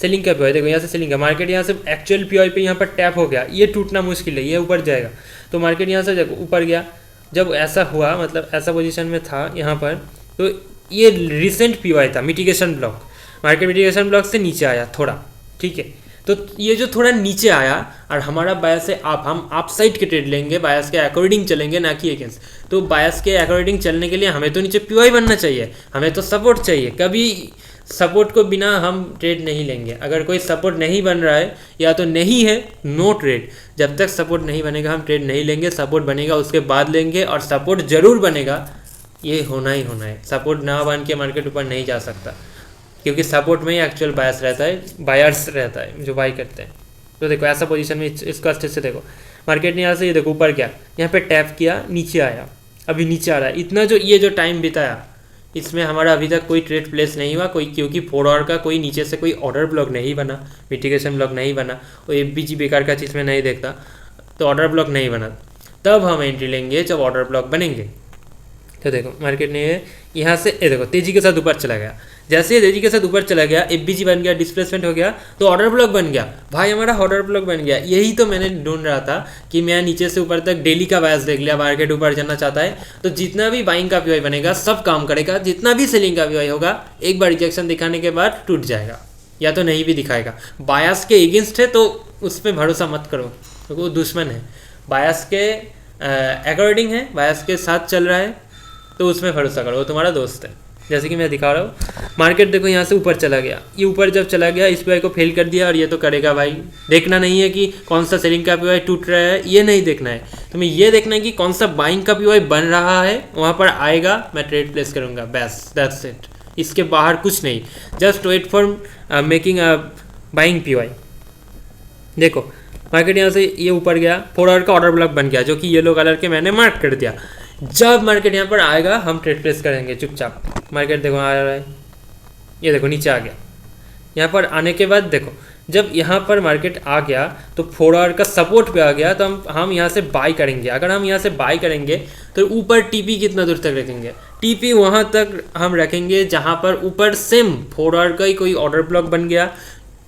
सेलिंग का पीवाई देखो, यहाँ से सेलिंग का मार्केट यहाँ से एक्चुअल पीवाई पे यहाँ पर टैप हो गया, ये टूटना मुश्किल है, ये ऊपर जाएगा। तो मार्केट यहाँ से देखो ऊपर गया, जब ऐसा हुआ मतलब ऐसा पोजीशन में था यहाँ पर, तो ये रिसेंट पीवाई था, mitigation block, market mitigation block से नीचे आया थोड़ा, ठीक है। तो ये जो थोड़ा नीचे आया और हमारा बायस है आप, हम आप साइड के ट्रेड लेंगे, बायस के अकॉर्डिंग चलेंगे, ना कि अगेंस्ट। तो बायस के अकॉर्डिंग चलने के लिए हमें तो नीचे पीवाई बनना चाहिए, हमें तो सपोर्ट चाहिए। कभी सपोर्ट को बिना हम ट्रेड नहीं लेंगे। अगर कोई सपोर्ट नहीं बन रहा है या तो नहीं है, नो ट्रेड। जब तक सपोर्ट नहीं बनेगा हम ट्रेड नहीं लेंगे, सपोर्ट बनेगा उसके बाद लेंगे, और सपोर्ट जरूर बनेगा, ये होना ही होना है। सपोर्ट ना बन के मार्केट ऊपर नहीं जा सकता, क्योंकि सपोर्ट में ही एक्चुअल बायस रहता है, बायर्स रहता है जो बाई करते हैं। तो देखो ऐसा पोजीशन में इसको अच्छे से देखो, मार्केट ने यहाँ से ये देखो ऊपर गया, यहाँ पे टैप किया, नीचे आया, अभी नीचे आ रहा है। इतना जो ये जो टाइम बिताया इसमें हमारा अभी तक कोई ट्रेड प्लेस नहीं हुआ, कोई, क्योंकि 4 आवर का कोई नीचे से कोई ऑर्डर ब्लॉक नहीं बना, मिटिगेशन ब्लॉक नहीं बना, और एफबीजी बेकार का चीज़ में नहीं देखता, तो ऑर्डर ब्लॉक नहीं बना। तब हम एंट्री लेंगे जब ऑर्डर ब्लॉक बनेंगे। तो देखो मार्केट ने यहाँ से ये देखो तेजी के साथ ऊपर चला गया। जैसे ही तेजी के साथ ऊपर चला गया एफबीजी बन गया, डिस्प्लेसमेंट हो गया, तो ऑर्डर ब्लॉक बन गया। भाई हमारा ऑर्डर ब्लॉक बन गया। यही तो मैंने ढूंढ रहा था कि मैं नीचे से ऊपर तक डेली का बायस देख लिया, मार्केट ऊपर जाना चाहता है तो जितना भी बाइंग का पीवाई बनेगा सब काम करेगा, जितना भी सेलिंग का पीवाई होगा एक बार रिजेक्शन दिखाने के बाद टूट जाएगा या तो नहीं भी दिखाएगा। बायस के अगेंस्ट है तो उस पर भरोसा मत करो, तो वो दुश्मन है। बायस के अकॉर्डिंग है, बायस के साथ चल रहा है तो उसमें भरोसा करो, वो तुम्हारा दोस्त है। जैसे कि मैं दिखा रहा हूँ मार्केट देखो यहाँ से ऊपर चला गया, ये ऊपर जब चला गया इस पीवाई को फेल कर दिया और ये तो करेगा भाई। देखना नहीं है कि कौन सा सेलिंग का पीवाई टूट रहा है, ये नहीं देखना है तुम्हें, ये देखना है कि कौन सा बाइंग का पीवाई बन रहा है, वहाँ पर आएगा मैं ट्रेड प्लेस करूँगा, बस दैट्स इट। इसके बाहर कुछ नहीं, just wait for making a buying PY. देखो मार्केट यहाँ से ये ऊपर गया, 4 आवर का ऑर्डर ब्लॉक बन गया जो कि येलो कलर के मैंने मार्क कर दिया। जब मार्केट यहाँ पर आएगा हम ट्रेड प्लेस करेंगे चुपचाप। मार्केट देखो आ रहा है, ये देखो नीचे आ गया। यहाँ पर आने के बाद देखो जब यहाँ पर मार्केट आ गया तो 4 आवर का सपोर्ट पे आ गया तो हम यहाँ से बाई करेंगे। अगर हम यहाँ से बाई करेंगे तो ऊपर टीपी कितना दूर तक रखेंगे, टीपी वहाँ तक हम रखेंगे जहाँ पर ऊपर सेम 4 आवर का ही कोई ऑर्डर ब्लॉक बन गया,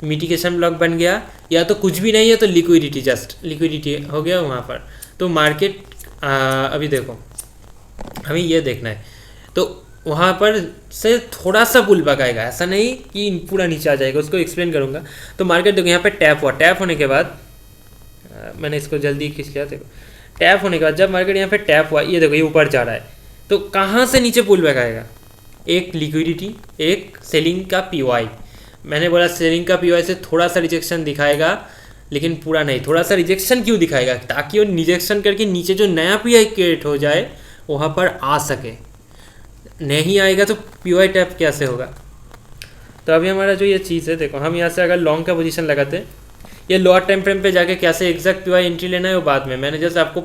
मिटिगेशन ब्लॉक बन गया, या तो कुछ भी नहीं है तो लिक्विडिटी, जस्ट लिक्विडिटी हो गया वहाँ पर। तो मार्केट अभी देखो हमें ये देखना है तो वहाँ पर से थोड़ा सा पुल बैक आएगा, ऐसा नहीं कि पूरा नीचे आ जाएगा, उसको एक्सप्लेन करूँगा। तो मार्केट देखो यहाँ पे टैप हुआ, टैप होने के बाद मैंने इसको जल्दी खींच लिया। देखो टैप होने के बाद जब मार्केट यहाँ पे टैप हुआ, ये देखो ये ऊपर जा रहा है, तो कहाँ से नीचे पुल बैक आएगा, एक लिक्विडिटी एक सेलिंग का पीवाई। मैंने बोला सेलिंग का पीवाई से थोड़ा सा रिजेक्शन दिखाएगा लेकिन पूरा नहीं। थोड़ा सा रिजेक्शन क्यों दिखाएगा, ताकि वो रिजेक्शन करके नीचे जो नया पीवाई क्रिएट हो जाए वहाँ पर आ सके। नहीं आएगा तो पीवाई टैप कैसे होगा। तो अभी हमारा जो ये चीज़ है देखो, हम यहाँ से अगर लॉन्ग का पोजीशन लगाते, ये लोअर टाइम फ्रेम पे जाके कैसे एग्जैक्ट पीवाई एंट्री लेना है वो बाद में, मैंने जैसे आपको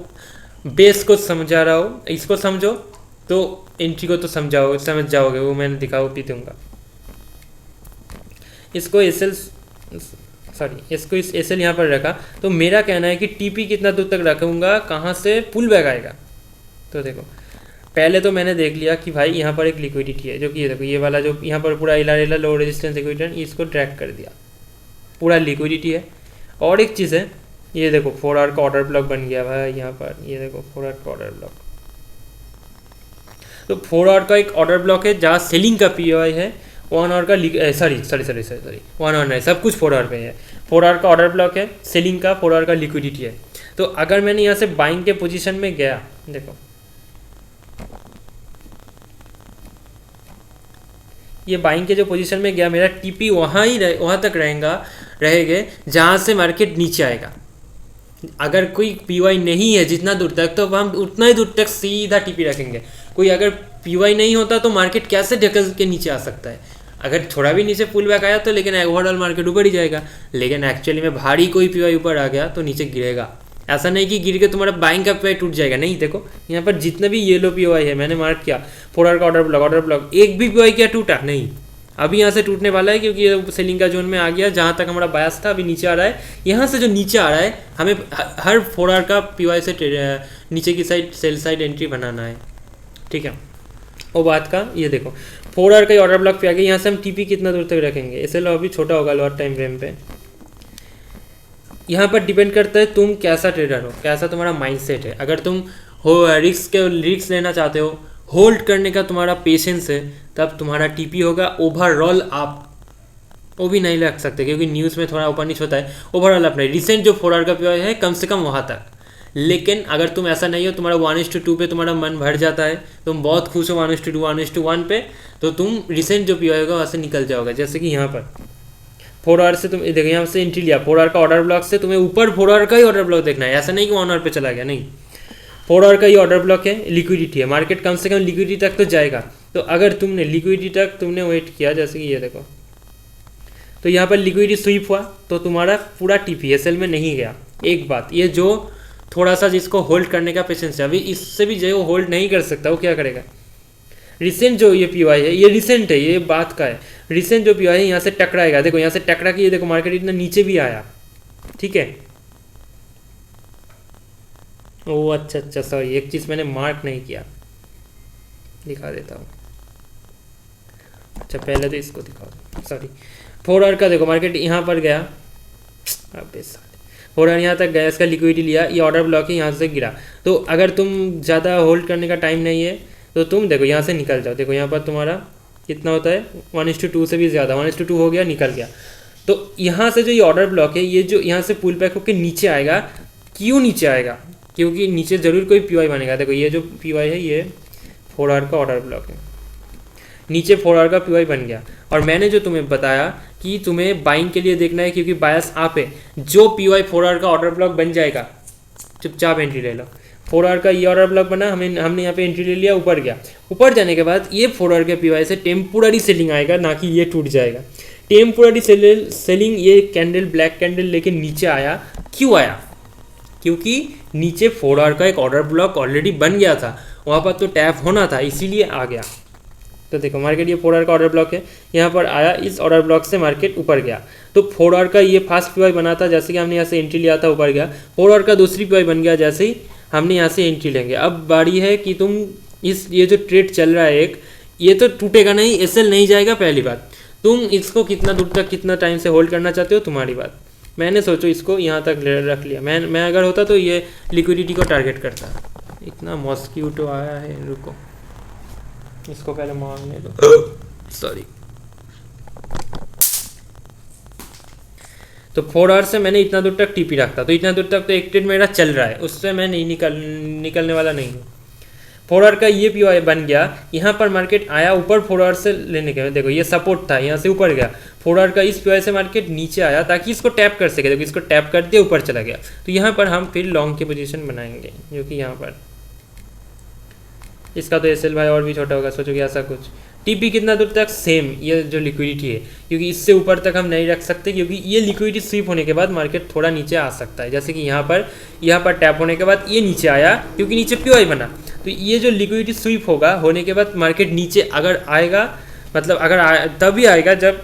बेस को समझा रहा हूँ, इसको समझो तो एंट्री को तो समझ जाओगे, वो मैंने दिखाओ भी दूंगा। इसको इसको इस एसएल यहाँ पर रखा, तो मेरा कहना है कि टीपी कितना दूर तक रखूँगा, कहाँ से पुल बैक आएगा। तो देखो पहले तो मैंने देख लिया कि भाई यहाँ पर एक लिक्विडिटी है, जो कि ये देखो ये वाला जो यहाँ पर पूरा इला लो रेजिस्टेंस लिक्विडिटी, इसको ड्रैग कर दिया, पूरा लिक्विडिटी है। और एक चीज़ है, ये देखो 4 आवर का ऑर्डर ब्लॉक बन गया भाई यहाँ पर, ये देखो 4 आवर का ऑर्डर ब्लॉक। तो 4 आवर का एक ऑर्डर ब्लॉक है जहाँ सेलिंग का पीवाई है, 1 आवर का सॉरी 1 आवर नहीं, सब कुछ 4 आवर पे है। 4 आवर का ऑर्डर ब्लॉक है, सेलिंग का 4 आवर का लिक्विडिटी है। तो अगर मैंने यहाँ से बाइंग के पोजीशन में गया, देखो ये बाइंग के जो पोजीशन में गया, मेरा टीपी वहाँ तक रहेंगे जहाँ से मार्केट नीचे आएगा। अगर कोई पीवाई नहीं है जितना दूर तक, तो हम उतना ही दूर तक सीधा टीपी रखेंगे। कोई अगर पीवाई नहीं होता तो मार्केट कैसे ढकेल के नीचे आ सकता है। अगर थोड़ा भी नीचे पुल बैक आया तो लेकिन ओवरऑल मार्केट ऊपर ही जाएगा, लेकिन एक्चुअली में भारी कोई पीवाई ऊपर आ गया तो नीचे गिरेगा। ऐसा नहीं कि गिर के तुम्हारा बाइंग का पीवाई टूट जाएगा, नहीं। देखो यहाँ पर जितना भी येलो पीवाई है मैंने मार्क किया, 4 आवर का ऑर्डर ब्लॉक एक भी पीवाई क्या टूटा नहीं। अभी यहाँ से टूटने वाला है क्योंकि ये सेलिंग का जोन में आ गया, जहाँ तक हमारा बायस था अभी नीचे आ रहा है। यहाँ से जो नीचे आ रहा है हमें हर 4 आवर का पीवाई से नीचे की साइड सेल साइड एंट्री बनाना है, ठीक है। वो बात का ये देखो 4 आवर का ऑर्डर ब्लॉक पे आ गया, यहाँ से हम टीपी कितना दूर तक रखेंगे, इसे लो अभी छोटा होगा लोअर टाइम फ्रेम पे। यहाँ पर डिपेंड करता है तुम कैसा ट्रेडर हो, कैसा तुम्हारा माइंडसेट है। अगर तुम रिस्क लेना चाहते हो, होल्ड करने का तुम्हारा पेशेंस है, तब तुम्हारा टीपी होगा। ओवरऑल आप वो भी नहीं रख सकते क्योंकि न्यूज़ में थोड़ा ऊपर नीचे होता है। ओवरऑल अपने रिसेंट जो 4 आवर का पीवाई है कम से कम वहाँ तक। लेकिन अगर तुम ऐसा नहीं हो, तुम्हारा 1:2 पे तुम्हारा मन भर जाता है, तुम बहुत खुश हो 1:2 1:1 पे, तो तुम रिसेंट जो पीवाई होगा वहाँ से निकल जाओगे। जैसे कि यहाँ पर 4 आवर से तुम देखो यहाँ से एंट्री लिया, 4 आवर का ऑर्डर ब्लॉक से तुम्हें ऊपर 4 आवर का ही ऑर्डर ब्लॉक देखना है, ऐसा नहीं कि 1 आवर पे चला गया, नहीं। 4 आवर का ही ऑर्डर ब्लॉक है, लिक्विडिटी है, मार्केट कम से कम लिक्विडिटी तक तो जाएगा। तो अगर तुमने लिक्विडिटी तक तुमने वेट किया, जैसे कि ये देखो, तो यहाँ पर लिक्विडिटी स्वीप हुआ तो तुम्हारा पूरा टीपीएसएल में नहीं गया। एक बात ये जो थोड़ा सा जिसको होल्ड करने का पेशेंस है, अभी इससे भी जो होल्ड नहीं कर सकता वो क्या करेगा। रिसेंट जो ये पीवाई है, ये रिसेंट है, ये बात का है। रिसेंट जो पीवाई है यहाँ से टकराएगा, देखो यहाँ से टकरा के ये देखो मार्केट इतना नीचे भी आया, ठीक है। ओ अच्छा सॉरी, एक चीज़ मैंने मार्क नहीं किया, दिखा देता हूँ। अच्छा पहले तो इसको दिखाओ, सॉरी 4 आवर का देखो मार्केट यहाँ पर गया, अब 4 आवर यहाँ तक गया, इसका लिक्विडिटी लिया, ये ऑर्डर ब्लॉक है, यहाँ से गिरा। तो अगर तुम ज़्यादा होल्ड करने का टाइम नहीं है तो तुम देखो यहाँ से निकल जाओ। देखो यहाँ पर तुम्हारा कितना होता है 1:2 से भी ज़्यादा, 1:2 हो गया, निकल गया। तो यहाँ से जो ये ऑर्डर ब्लॉक है, ये जो यहाँ से पुल बैक होकर नीचे आएगा। क्यों नीचे आएगा? क्योंकि नीचे ज़रूर कोई पीवाई बनेगा। देखो ये जो पीवाई है ये 4 आवर का ऑर्डर ब्लॉक है, नीचे 4 आवर का पीवाई बन गया। और मैंने जो तुम्हें बताया कि तुम्हें बाइंग के लिए देखना है, क्योंकि बायस आप है, जो पीवाई 4 आवर का ऑर्डर ब्लॉक बन जाएगा चुपचाप एंट्री ले लो। 4 आवर का ये ऑर्डर ब्लॉक बना, हमने यहाँ पे एंट्री ले लिया, ऊपर गया। ऊपर जाने के बाद ये 4 आवर के पीवाई से टेम्पोररी सेलिंग आएगा, ना कि ये टूट जाएगा। टेम्पोररी सेलिंग, ये कैंडल ब्लैक कैंडल लेके नीचे आया। क्यों आया? क्योंकि नीचे 4 आवर का एक ऑर्डर ब्लॉक ऑलरेडी बन गया था, वहाँ पर तो टैप होना था, इसीलिए आ गया। तो देखो मार्केट ये 4 आवर का ऑर्डर ब्लॉक है, यहाँ पर आया, इस ऑर्डर ब्लॉक से मार्केट ऊपर गया। तो 4 आवर का ये फास्ट पीवाई बना था, जैसे कि हमने यहाँ से एंट्री लिया था, ऊपर गया। 4 आवर का दूसरी पीवाई बन गया, जैसे ही हमने यहाँ से एंट्री लेंगे। अब बारी है कि तुम ये जो ट्रेड चल रहा है एक, ये तो टूटेगा नहीं, एसएल नहीं जाएगा। पहली बात, तुम इसको कितना दूर तक कितना टाइम से होल्ड करना चाहते हो, तुम्हारी बात। मैंने सोचो इसको यहाँ तक रख लिया। मैं अगर होता तो ये लिक्विडिटी को टारगेट करता। इतना मॉस्क्यूटो आया है, रुको इसको पहले मारने दो, सॉरी। तो 4 आवर से मैंने इतना दूर तक टीपी रखता, तो इतना दूर तक तो एक ट्रेड मेरा चल रहा है, उससे मैं नहीं निकलने वाला नहीं हूँ। 4 आवर का ये पीवाई बन गया, यहाँ पर मार्केट आया ऊपर 4 आवर से लेने के बाद। देखो ये सपोर्ट था, यहाँ से ऊपर गया। 4 आवर का इस पीवाई से मार्केट नीचे आया ताकि इसको टैप कर सके। देखो इसको टैप कर दिया, ऊपर चला गया। तो यहाँ पर हम फिर लॉन्ग की पोजीशन बनाएंगे, जो कि यहाँ पर इसका तो एसएल भाई और भी छोटा होगा, सोचो कि ऐसा कुछ। टीपी कितना दूर तक? सेम, ये जो लिक्विडिटी है, क्योंकि इससे ऊपर तक हम नहीं रख सकते, क्योंकि ये लिक्विडिटी स्वीप होने के बाद मार्केट थोड़ा नीचे आ सकता है। जैसे कि यहाँ पर टैप होने के बाद ये नीचे आया, क्योंकि नीचे पीवाई बना। तो ये जो लिक्विडिटी स्वीप होने के बाद मार्केट नीचे अगर आएगा, मतलब तभी आएगा जब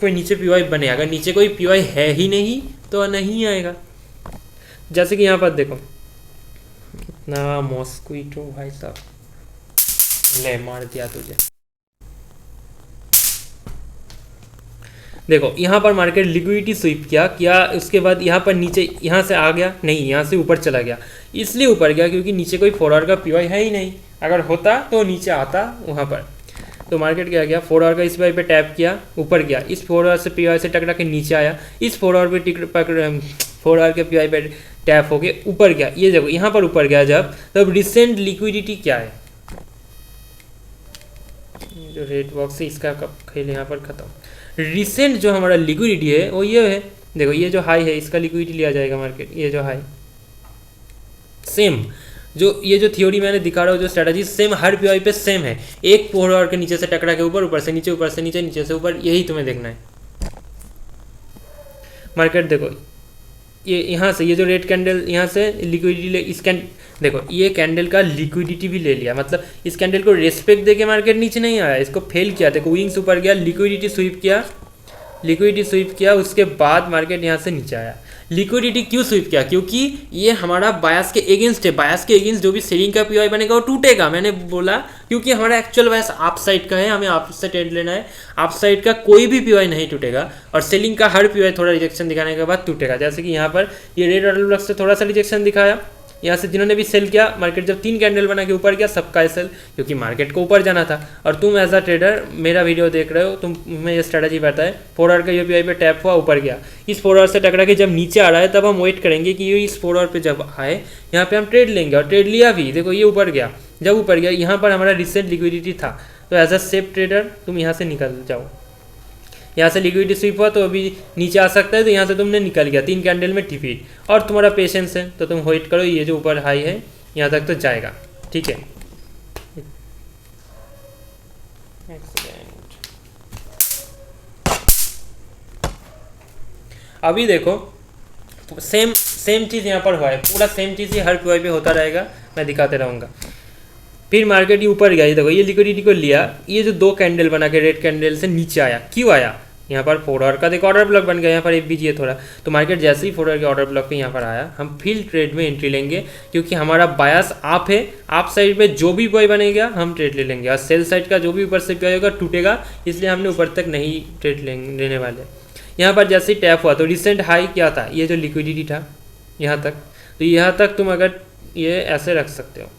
कोई नीचे पीवाई बने। अगर नीचे कोई पीवाई है ही नहीं तो नहीं आएगा। जैसे कि यहाँ पर देखो ना, मॉस्क्वीटो भाई साहब, ले मार दिया तुझे। देखो यहाँ पर मार्केट लिक्विडिटी स्वीप किया, उसके बाद यहाँ पर नीचे, यहाँ से आ गया नहीं, यहाँ से ऊपर चला गया। इसलिए ऊपर गया क्योंकि नीचे कोई 4 आवर का पीवाई है ही नहीं। अगर होता तो नीचे आता वहाँ पर। तो मार्केट क्या गया, 4 आवर का इस पीवाई पे टैप किया, ऊपर गया। इस 4 आवर से पीवाई से टकरा के नीचे आया। इस 4 आवर पे 4 आवर के पीवाई पे टैप होके ऊपर गया। ये देखो यहाँ पर ऊपर गया तब रिसेंट लिक्विडिटी क्या है, जो रेड बॉक्स है इसका खेल यहाँ पर खत्म। रिसेंट जो हमारा लिक्विडिटी है वो ये है। देखो ये जो हाई है, इसका लिक्विडिटी लिया जाएगा मार्केट। ये जो हाई सेम, जो ये जो थ्योरी मैंने दिखा रहा हूँ, जो स्ट्रेटजी सेम हर पीवाई पे सेम है। एक 4 आवर के नीचे से टकरा के ऊपर, ऊपर से नीचे, ऊपर से नीचे, नीचे से ऊपर, यही तुम्हें देखना है। मार्केट देखो ये यहाँ से, ये जो रेड कैंडल यहाँ से लिक्विडिटी देखो ये कैंडल का लिक्विडिटी भी ले लिया, मतलब इस कैंडल को रेस्पेक्ट देके मार्केट नीचे नहीं आया, इसको फेल किया। देखो विंग्स ऊपर गया, लिक्विडिटी स्वीप किया, उसके बाद मार्केट यहाँ से नीचे आया। लिक्विडिटी क्यों स्वीप किया? क्योंकि ये हमारा बायस के अगेंस्ट है। बायस के अगेंस्ट जो भी सेलिंग का पीवाई बनेगा वो टूटेगा। मैंने बोला क्योंकि हमारा एक्चुअल बायस आप साइड का है, हमें आप से ट्रेड लेना है। आप साइड का कोई भी पीवाई नहीं टूटेगा, और सेलिंग का हर पीवाई थोड़ा रिजेक्शन दिखाने के बाद टूटेगा। जैसे कि यहाँ पर ये रेड ऑर्डर ब्लॉक से थोड़ा सा रिजेक्शन दिखाया, यहाँ से जिन्होंने भी सेल किया, मार्केट जब 3 कैंडल बना के ऊपर गया, सबका सेल, क्योंकि मार्केट को ऊपर जाना था। और तुम एज अ ट्रेडर मेरा वीडियो देख रहे हो, तुम्हें ये स्ट्रेटजी पता है। 4 आवर का यूपीआई पे टैप हुआ, ऊपर गया। इस 4 आवर से टकरा के जब नीचे आ रहा है तब हम वेट करेंगे कि ये इस 4 आवर पे जब आए, यहाँ पे हम ट्रेड लेंगे। और ट्रेड लिया भी, देखो ये ऊपर गया। जब ऊपर गया, यहाँ पर हमारा रिसेंट लिक्विडिटी था, तो एज अ सेफ ट्रेडर तुम यहाँ से निकल जाओ। यहाँ से लिक्विडिटी स्वीप हुआ तो अभी नीचे आ सकता है, तो यहाँ से तुमने निकल गया 3 कैंडल में टीपी, और तुम्हारा पेशेंस है तो तुम वेट करो। ये जो ऊपर हाई है यहाँ तक तो जाएगा, ठीक है। अभी देखो सेम चीज़ यहाँ पर हुआ है, पूरा सेम चीज़ ही हर पीवाई पे होता रहेगा, मैं दिखाते रहूँगा। फिर मार्केट ये ऊपर गया, ये देखो ये लिक्विडिटी को लिया, ये जो 2 कैंडल बना के रेड कैंडल से नीचे आया। क्यों आया? यहाँ पर 4 आवर का देखो ऑर्डर ब्लॉक बन गया, यहाँ पर एफ है थोड़ा, तो मार्केट जैसे ही 4 आवर के ऑर्डर ब्लॉक पे यहाँ पर आया, हम फील्ड ट्रेड में एंट्री लेंगे क्योंकि हमारा बायस आप है, आप साइड पे जो भी पॉइंट बनेगा हम ट्रेड ले लेंगे, और सेल साइड का जो भी ऊपर से पॉइंट होगा टूटेगा, इसलिए हमने ऊपर तक नहीं ट्रेड लेने वाले। यहाँ पर जैसे ही टैप हुआ तो रिसेंट हाई क्या था, ये जो लिक्विडिटी था यहाँ तक, तो यहाँ तक तुम अगर ये ऐसे रख सकते हो,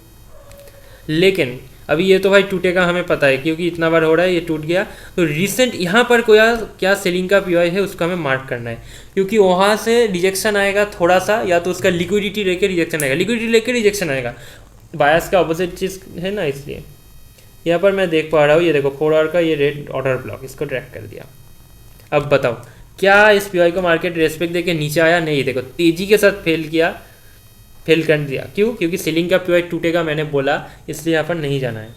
लेकिन अभी ये तो भाई टूटेगा हमें पता है क्योंकि इतना बार हो रहा है, ये टूट गया। तो रिसेंट यहाँ पर कोई क्या सेलिंग का पीवाई है उसको हमें मार्क करना है, क्योंकि वहाँ से रिजेक्शन आएगा थोड़ा सा, या तो उसका लिक्विडिटी लेके रिजेक्शन आएगा, लिक्विडिटी लेके रिजेक्शन आएगा, बायस का ऑपोजिट चीज़ है ना, इसलिए यहाँ पर मैं देख पा रहा हूँ, ये देखो 4 आवर का ये रेड ऑर्डर ब्लॉक, इसको ट्रैक कर दिया। अब बताओ क्या इस पीवाई को मार्केट रेस्पेक्ट देके नीचे आया? नहीं, देखो तेजी के साथ फेल कर दिया। क्यों? क्योंकि सेलिंग का पीवाई टूटेगा, मैंने बोला, इसलिए यहाँ पर नहीं जाना है।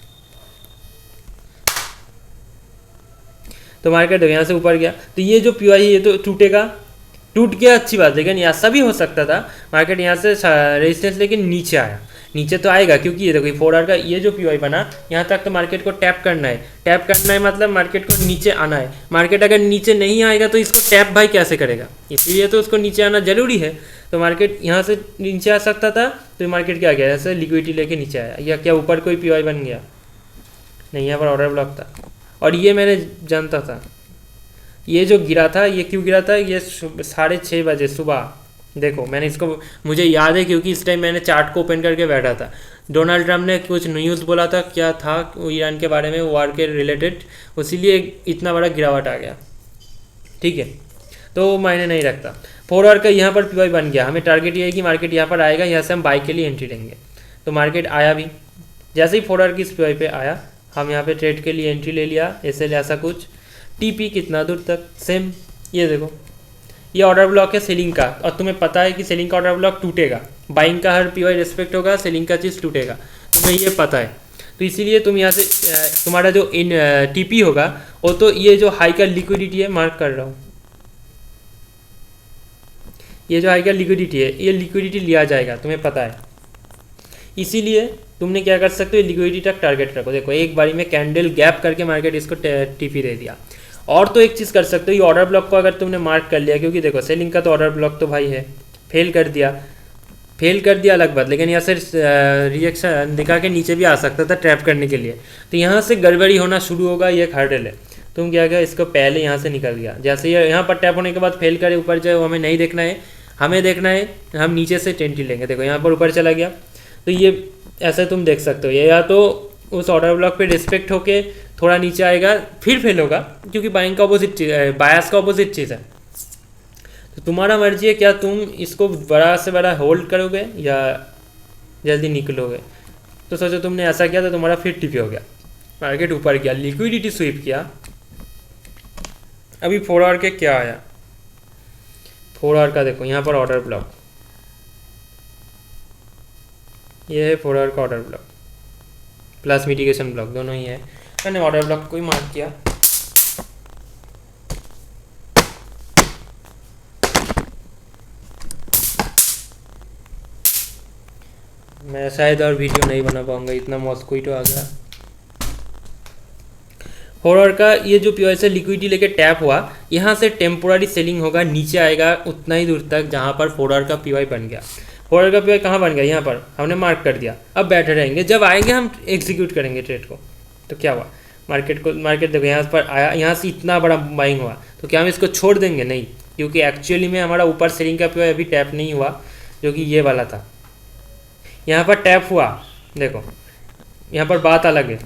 तो मार्केट यहाँ से ऊपर गया, तो ये जो पीवाई है ये तो टूटेगा, टूट गया अच्छी बात, लेकिन ऐसा भी हो सकता था मार्केट यहाँ से रेजिस्टेंस लेकिन नीचे आया, नीचे तो आएगा क्योंकि ये देखो 4 आवर का ये जो पीवाई बना यहाँ तक, तो मार्केट को टैप करना है, टैप करना है मतलब मार्केट को नीचे आना है। मार्केट अगर नीचे नहीं आएगा तो इसको टैप भाई कैसे करेगा, इसलिए तो उसको नीचे आना जरूरी है। तो मार्केट यहाँ से नीचे आ सकता था, तो मार्केट क्या गया, ऐसे लिक्विडिटी लेके नीचे आया, या क्या ऊपर कोई पीवाई बन गया? नहीं, यहाँ पर ऑर्डर ब्लॉक था, और ये मैंने जानता था। ये जो गिरा था, ये क्यों गिरा था, ये 6:30 बजे सुबह, देखो मैंने इसको, मुझे याद है क्योंकि इस टाइम मैंने चार्ट को ओपन करके बैठा था। डोनाल्ड ट्रंप ने कुछ न्यूज़ बोला था, क्या था ईरान के बारे में, वार के रिलेटेड, इसीलिए इतना बड़ा गिरावट आ गया। ठीक है, तो मायने नहीं रखता। 4 आवर का यहाँ पर पीवाई बन गया, हमें टारगेट ये है कि मार्केट यहाँ पर आएगा, यहाँ से हम बाई के लिए एंट्री लेंगे। तो मार्केट आया भी, जैसे ही 4 आवर की इस पीवाई पे आया, हम यहाँ पे ट्रेड के लिए एंट्री ले लिया, ऐसे ऐसा कुछ। टीपी कितना दूर तक, सेम, ये देखो ये ऑर्डर ब्लॉक है सेलिंग का, और तुम्हें पता है कि सेलिंग का ऑर्डर ब्लॉक टूटेगा, बाइंग का हर पीवाई रेस्पेक्ट होगा, सेलिंग का चीज़ टूटेगा, तुम्हें ये पता है। तो इसीलिए तुम यहाँ से तुम्हारा जो इन टीपी होगा वो तो ये जो हाई का लिक्विडिटी है, मार्क कर रहा हूँ, ये जो हाई का लिक्विडिटी है, ये लिक्विडिटी लिया जाएगा, तुम्हें पता है। इसीलिए तुमने क्या कर सकते हो, लिक्विडिटी तक टारगेट रखो। देखो एक बारी में कैंडल गैप करके मार्केट इसको टीपी दे दिया। और तो एक चीज़ कर सकते हो, ये ऑर्डर ब्लॉक को अगर तुमने मार्क कर लिया, क्योंकि देखो सेलिंग का तो ऑर्डर ब्लॉक तो भाई है, फेल कर दिया अलग बात, लेकिन यहाँ से रिएक्शन दिखा के नीचे भी आ सकता था ट्रैप करने के लिए। तो यहाँ से गड़बड़ी होना शुरू होगा, ये एक हर्डल है। तुम क्या किया, इसको पहले यहाँ से निकल गया, जैसे ये यहाँ पर टैप होने के बाद फेल करे ऊपर जाए, वो हमें नहीं देखना है, हमें देखना है हम नीचे से टेंटी लेंगे। देखो यहाँ पर ऊपर चला गया, तो ये ऐसे तुम देख सकते हो, ये या तो उस ऑर्डर ब्लॉक पे रिस्पेक्ट होके थोड़ा नीचे आएगा फिर फेल होगा, क्योंकि बाइंग का ऑपोजिट चीज़ है, बायस का ऑपोजिट चीज़ है। तो तुम्हारा मर्जी है, क्या तुम इसको बड़ा से बड़ा होल्ड करोगे या जल्दी निकलोगे। तो सोचो तुमने ऐसा किया तो तुम्हारा फिर टिपी हो गया, मार्केट ऊपर गया, लिक्विडिटी स्वीप किया। अभी 4 आवर के क्या आया, 4 आवर का देखो यहाँ पर ऑर्डर ब्लॉक, ये है 4 आवर का order block plus mitigation block, दोनों ही है। मैंने ऑर्डर ब्लॉक को ही मार्क किया। मैं शायद और वीडियो नहीं बना पाऊंगा, इतना मॉस्क्विटो आ गया। 4 आवर का ये जो पीओएस से लिक्विडिटी लेके टैप हुआ, यहाँ से टेम्पोररी सेलिंग होगा, नीचे आएगा उतना ही दूर तक जहाँ पर 4 आवर का पीवाई बन गया। 4 आवर का पीवाई कहाँ बन गया, यहाँ पर हमने मार्क कर दिया। अब बैठे रहेंगे, जब आएंगे हम एग्जीक्यूट करेंगे ट्रेड को। तो क्या हुआ, मार्केट देखो यहाँ पर आया, यहाँ से इतना बड़ा बाइंग हुआ, तो क्या हम इसको छोड़ देंगे? नहीं, क्योंकि एक्चुअली में हमारा ऊपर सेलिंग का पीवाई अभी टैप नहीं हुआ, जो कि ये वाला था। यहाँ पर टैप हुआ, देखो यहाँ पर बात अलग है,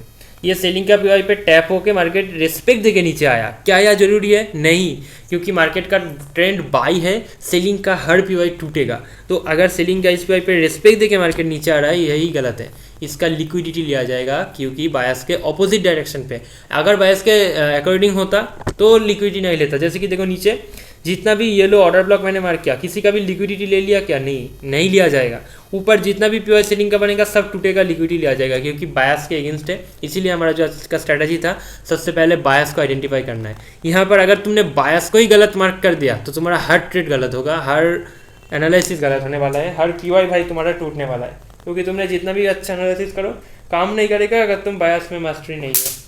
ये सेलिंग का पीवाई पे टैप होके मार्केट रिस्पेक्ट देके नीचे आया। क्या यह जरूरी है? नहीं, क्योंकि मार्केट का ट्रेंड बाई है, सेलिंग का हर पीवाई टूटेगा। तो अगर सेलिंग का इस पीवाई पे रिस्पेक्ट देके मार्केट नीचे आ रहा है, यही गलत है। इसका लिक्विडिटी लिया जाएगा, क्योंकि बायस के ऑपोजिट डायरेक्शन पे। अगर बायस के अकॉर्डिंग होता तो लिक्विडिटी नहीं लेता। जैसे कि देखो नीचे जितना भी येलो ऑर्डर ब्लॉक मैंने मार्क किया, किसी का भी लिक्विडिटी ले लिया क्या? नहीं लिया जाएगा। ऊपर जितना भी पीवाई सेलिंग का बनेगा सब टूटेगा, लिक्विडिटी लिया जाएगा, क्योंकि बायस के अगेंस्ट है। इसीलिए हमारा जो इसका स्ट्रैटेजी था, सबसे पहले बायस को आइडेंटिफाई करना है। यहाँ पर अगर तुमने बायस को ही गलत मार्क कर दिया तो तुम्हारा हर ट्रेड गलत होगा, हर एनालिसिस गलत होने वाला है, हर पीवाई भाई तुम्हारा टूटने वाला है, क्योंकि तुमने जितना भी अच्छा एनालिसिस करो काम नहीं करेगा अगर तुम बायस में मास्टरी नहीं है।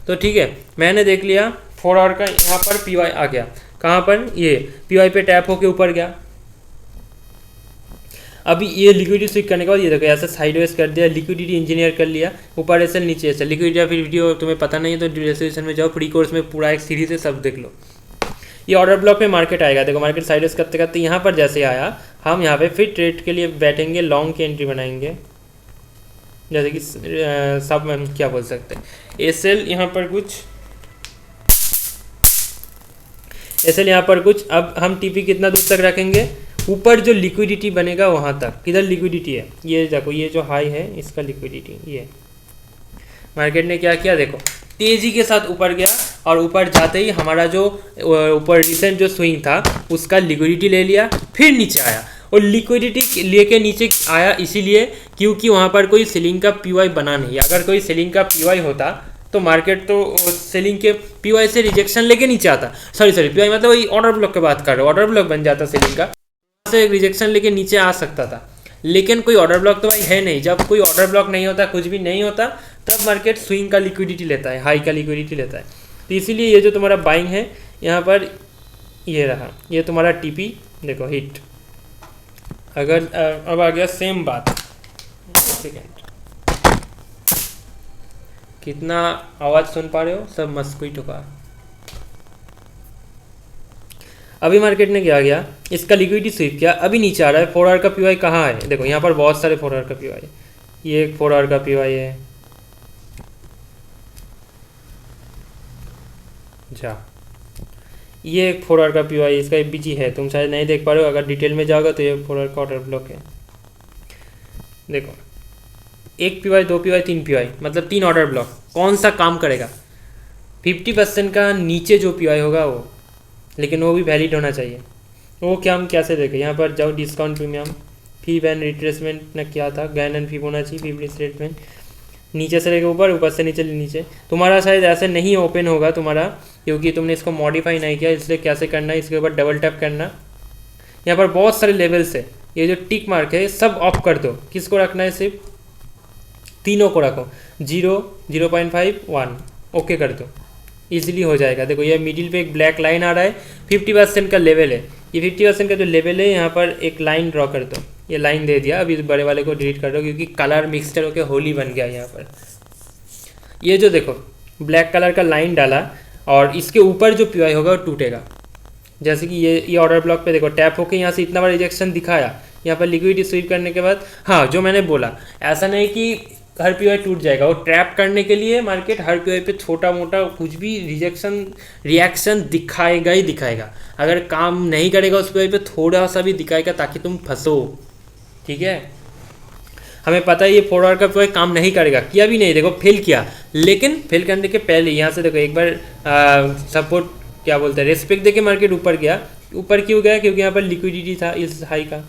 तो ठीक है, मैंने देख लिया 4 आवर का यहाँ पर पीवाई आ गया, कहाँ पर, ये पीवाई पे टैप होके ऊपर गया। अभी ये लिक्विडिटी स्विच करने के बाद ये देखो ऐसा साइडवेज कर दिया, लिक्विडिटी इंजीनियर कर लिया, ऊपर एसएल नीचे एसएल। लिक्विडिटी फिर वीडियो तुम्हें पता नहीं है तो डिस्क्रिप्शन में जाओ, फ्री कोर्स में पूरा एक सीरीज है, सब देख लो। ये ऑर्डर ब्लॉक पे मार्केट आएगा, देखो मार्केट साइडवेज करते करते यहाँ पर जैसे आया, हम यहाँ पे फिर ट्रेड के लिए बैठेंगे, लॉन्ग की एंट्री बनाएंगे। जैसे कि सब हम क्या बोल सकते हैं, एसएल यहाँ पर कुछ, एसएल यहाँ पर कुछ। अब हम टीपी कितना दूर तक रखेंगे, ऊपर जो लिक्विडिटी बनेगा वहाँ तक। किधर लिक्विडिटी है, ये देखो, ये जो हाई है इसका लिक्विडिटी, ये मार्केट ने क्या किया, देखो तेजी के साथ ऊपर गया, और ऊपर जाते ही हमारा जो ऊपर रिसेंट जो स्विंग था उसका लिक्विडिटी ले लिया, फिर नीचे आया। और लिक्विडिटी लेके नीचे आया इसीलिए क्योंकि वहाँ पर कोई सेलिंग का पीवाई बना नहीं। अगर कोई सेलिंग का पीवाई होता तो मार्केट तो सेलिंग के पीवाई से रिजेक्शन लेके नीचे आता। सॉरी पीवाई मतलब वही ऑर्डर ब्लॉक की बात कर रहे हो, ऑर्डर ब्लॉक बन जाता सेलिंग का, से रिजेक्शन लेके नीचे आ सकता था। लेकिन कोई ऑर्डर ब्लॉक तो भाई है नहीं। जब कोई ऑर्डर ब्लॉक नहीं होता, कुछ भी नहीं होता, तब मार्केट स्विंग का लिक्विडिटी लेता है, हाई का लिक्विडिटी लेता है। तो इसीलिए ये जो तुम्हारा बाइंग है यहाँ पर ये रहा, ये तुम्हारा टीपी देखो हिट। अगर अब आ गया सेम बात, सेकेंड, कितना आवाज़ सुन पा रहे हो, सब मस्क्वीटो का। अभी मार्केट ने क्या किया, इसका लिक्विडिटी स्वीप किया, अभी नीचे आ रहा है। 4 आवर का पीवाई कहाँ है, देखो यहाँ पर बहुत सारे 4 आवर का पीवाई है, ये एक 4 आवर का पीवाई है, जा ये एक 4 आवर का पीवाई, इसका एफबीजी है, तुम शायद नहीं देख पा रहे हो, अगर डिटेल में जाओगे तो ये 4 आवर का ऑर्डर ब्लॉक है। देखो एक पीवाई, 2 पीवाई, 3 पीवाई, मतलब 3 ऑर्डर ब्लॉक। कौन सा काम करेगा, 50% का नीचे जो पीवाई होगा वो, लेकिन वो भी वैलिड होना चाहिए। वो क्या, हम कैसे देखें, यहाँ पर जाओ, डिस्काउंट प्रीमियम, फी वैन रिट्रेसमेंट ना क्या था, गैन एंड फी होना चाहिए, फी रिट्रेसमेंट, नीचे से लेकर ऊपर, ऊपर से नीचे नीचे। तुम्हारा शायद ऐसे नहीं ओपन होगा तुम्हारा, क्योंकि तुमने इसको मॉडिफाई नहीं किया, इसलिए कैसे करना है, इसके ऊपर डबल टैप करना। यहाँ पर बहुत सारे लेवल्स है, ये जो टिक मार्क है सब ऑफ कर दो। किसको रखना है, सिर्फ तीनों को रखो, 0, 0.5, 1, ओके कर दो, इजीली हो जाएगा। देखो ये मिडिल पे एक ब्लैक लाइन आ रहा है, 50% का लेवल है, ये 50% का जो लेवल है यहाँ पर एक लाइन ड्रॉ कर दो। ये लाइन दे दिया, अभी बड़े वाले को डिलीट कर दो क्योंकि कलर मिक्सचर होकर होली बन गया यहाँ पर। ये जो देखो ब्लैक कलर का लाइन डाला, और इसके ऊपर जो पीवाई होगा वो टूटेगा। जैसे कि ये ऑर्डर ब्लॉक पे देखो टैप होके यहाँ से इतना बड़ा रिजेक्शन दिखाया, यहाँ पर लिक्विडिटी स्वीप करने के बाद, हाँ जो मैंने बोला, ऐसा नहीं कि हर पीवाई टूट जाएगा, वो ट्रैप करने के लिए मार्केट हर पीवाई पे छोटा मोटा कुछ भी रिएक्शन दिखाएगा ही दिखाएगा। अगर काम नहीं करेगा उस पीवाई पे थोड़ा सा भी दिखाएगा ताकि तुम फंसो, ठीक है। हमें पता है ये 4 आवर का पीवाई काम नहीं करेगा, किया भी नहीं, देखो फेल किया। लेकिन फेल करने के पहले यहाँ से देखो एक बार सपोर्ट क्या बोलते हैं, रेस्पेक्ट देके मार्केट ऊपर गया। ऊपर क्यों गया, क्योंकि यहाँ पर लिक्विडिटी था इस हाई का।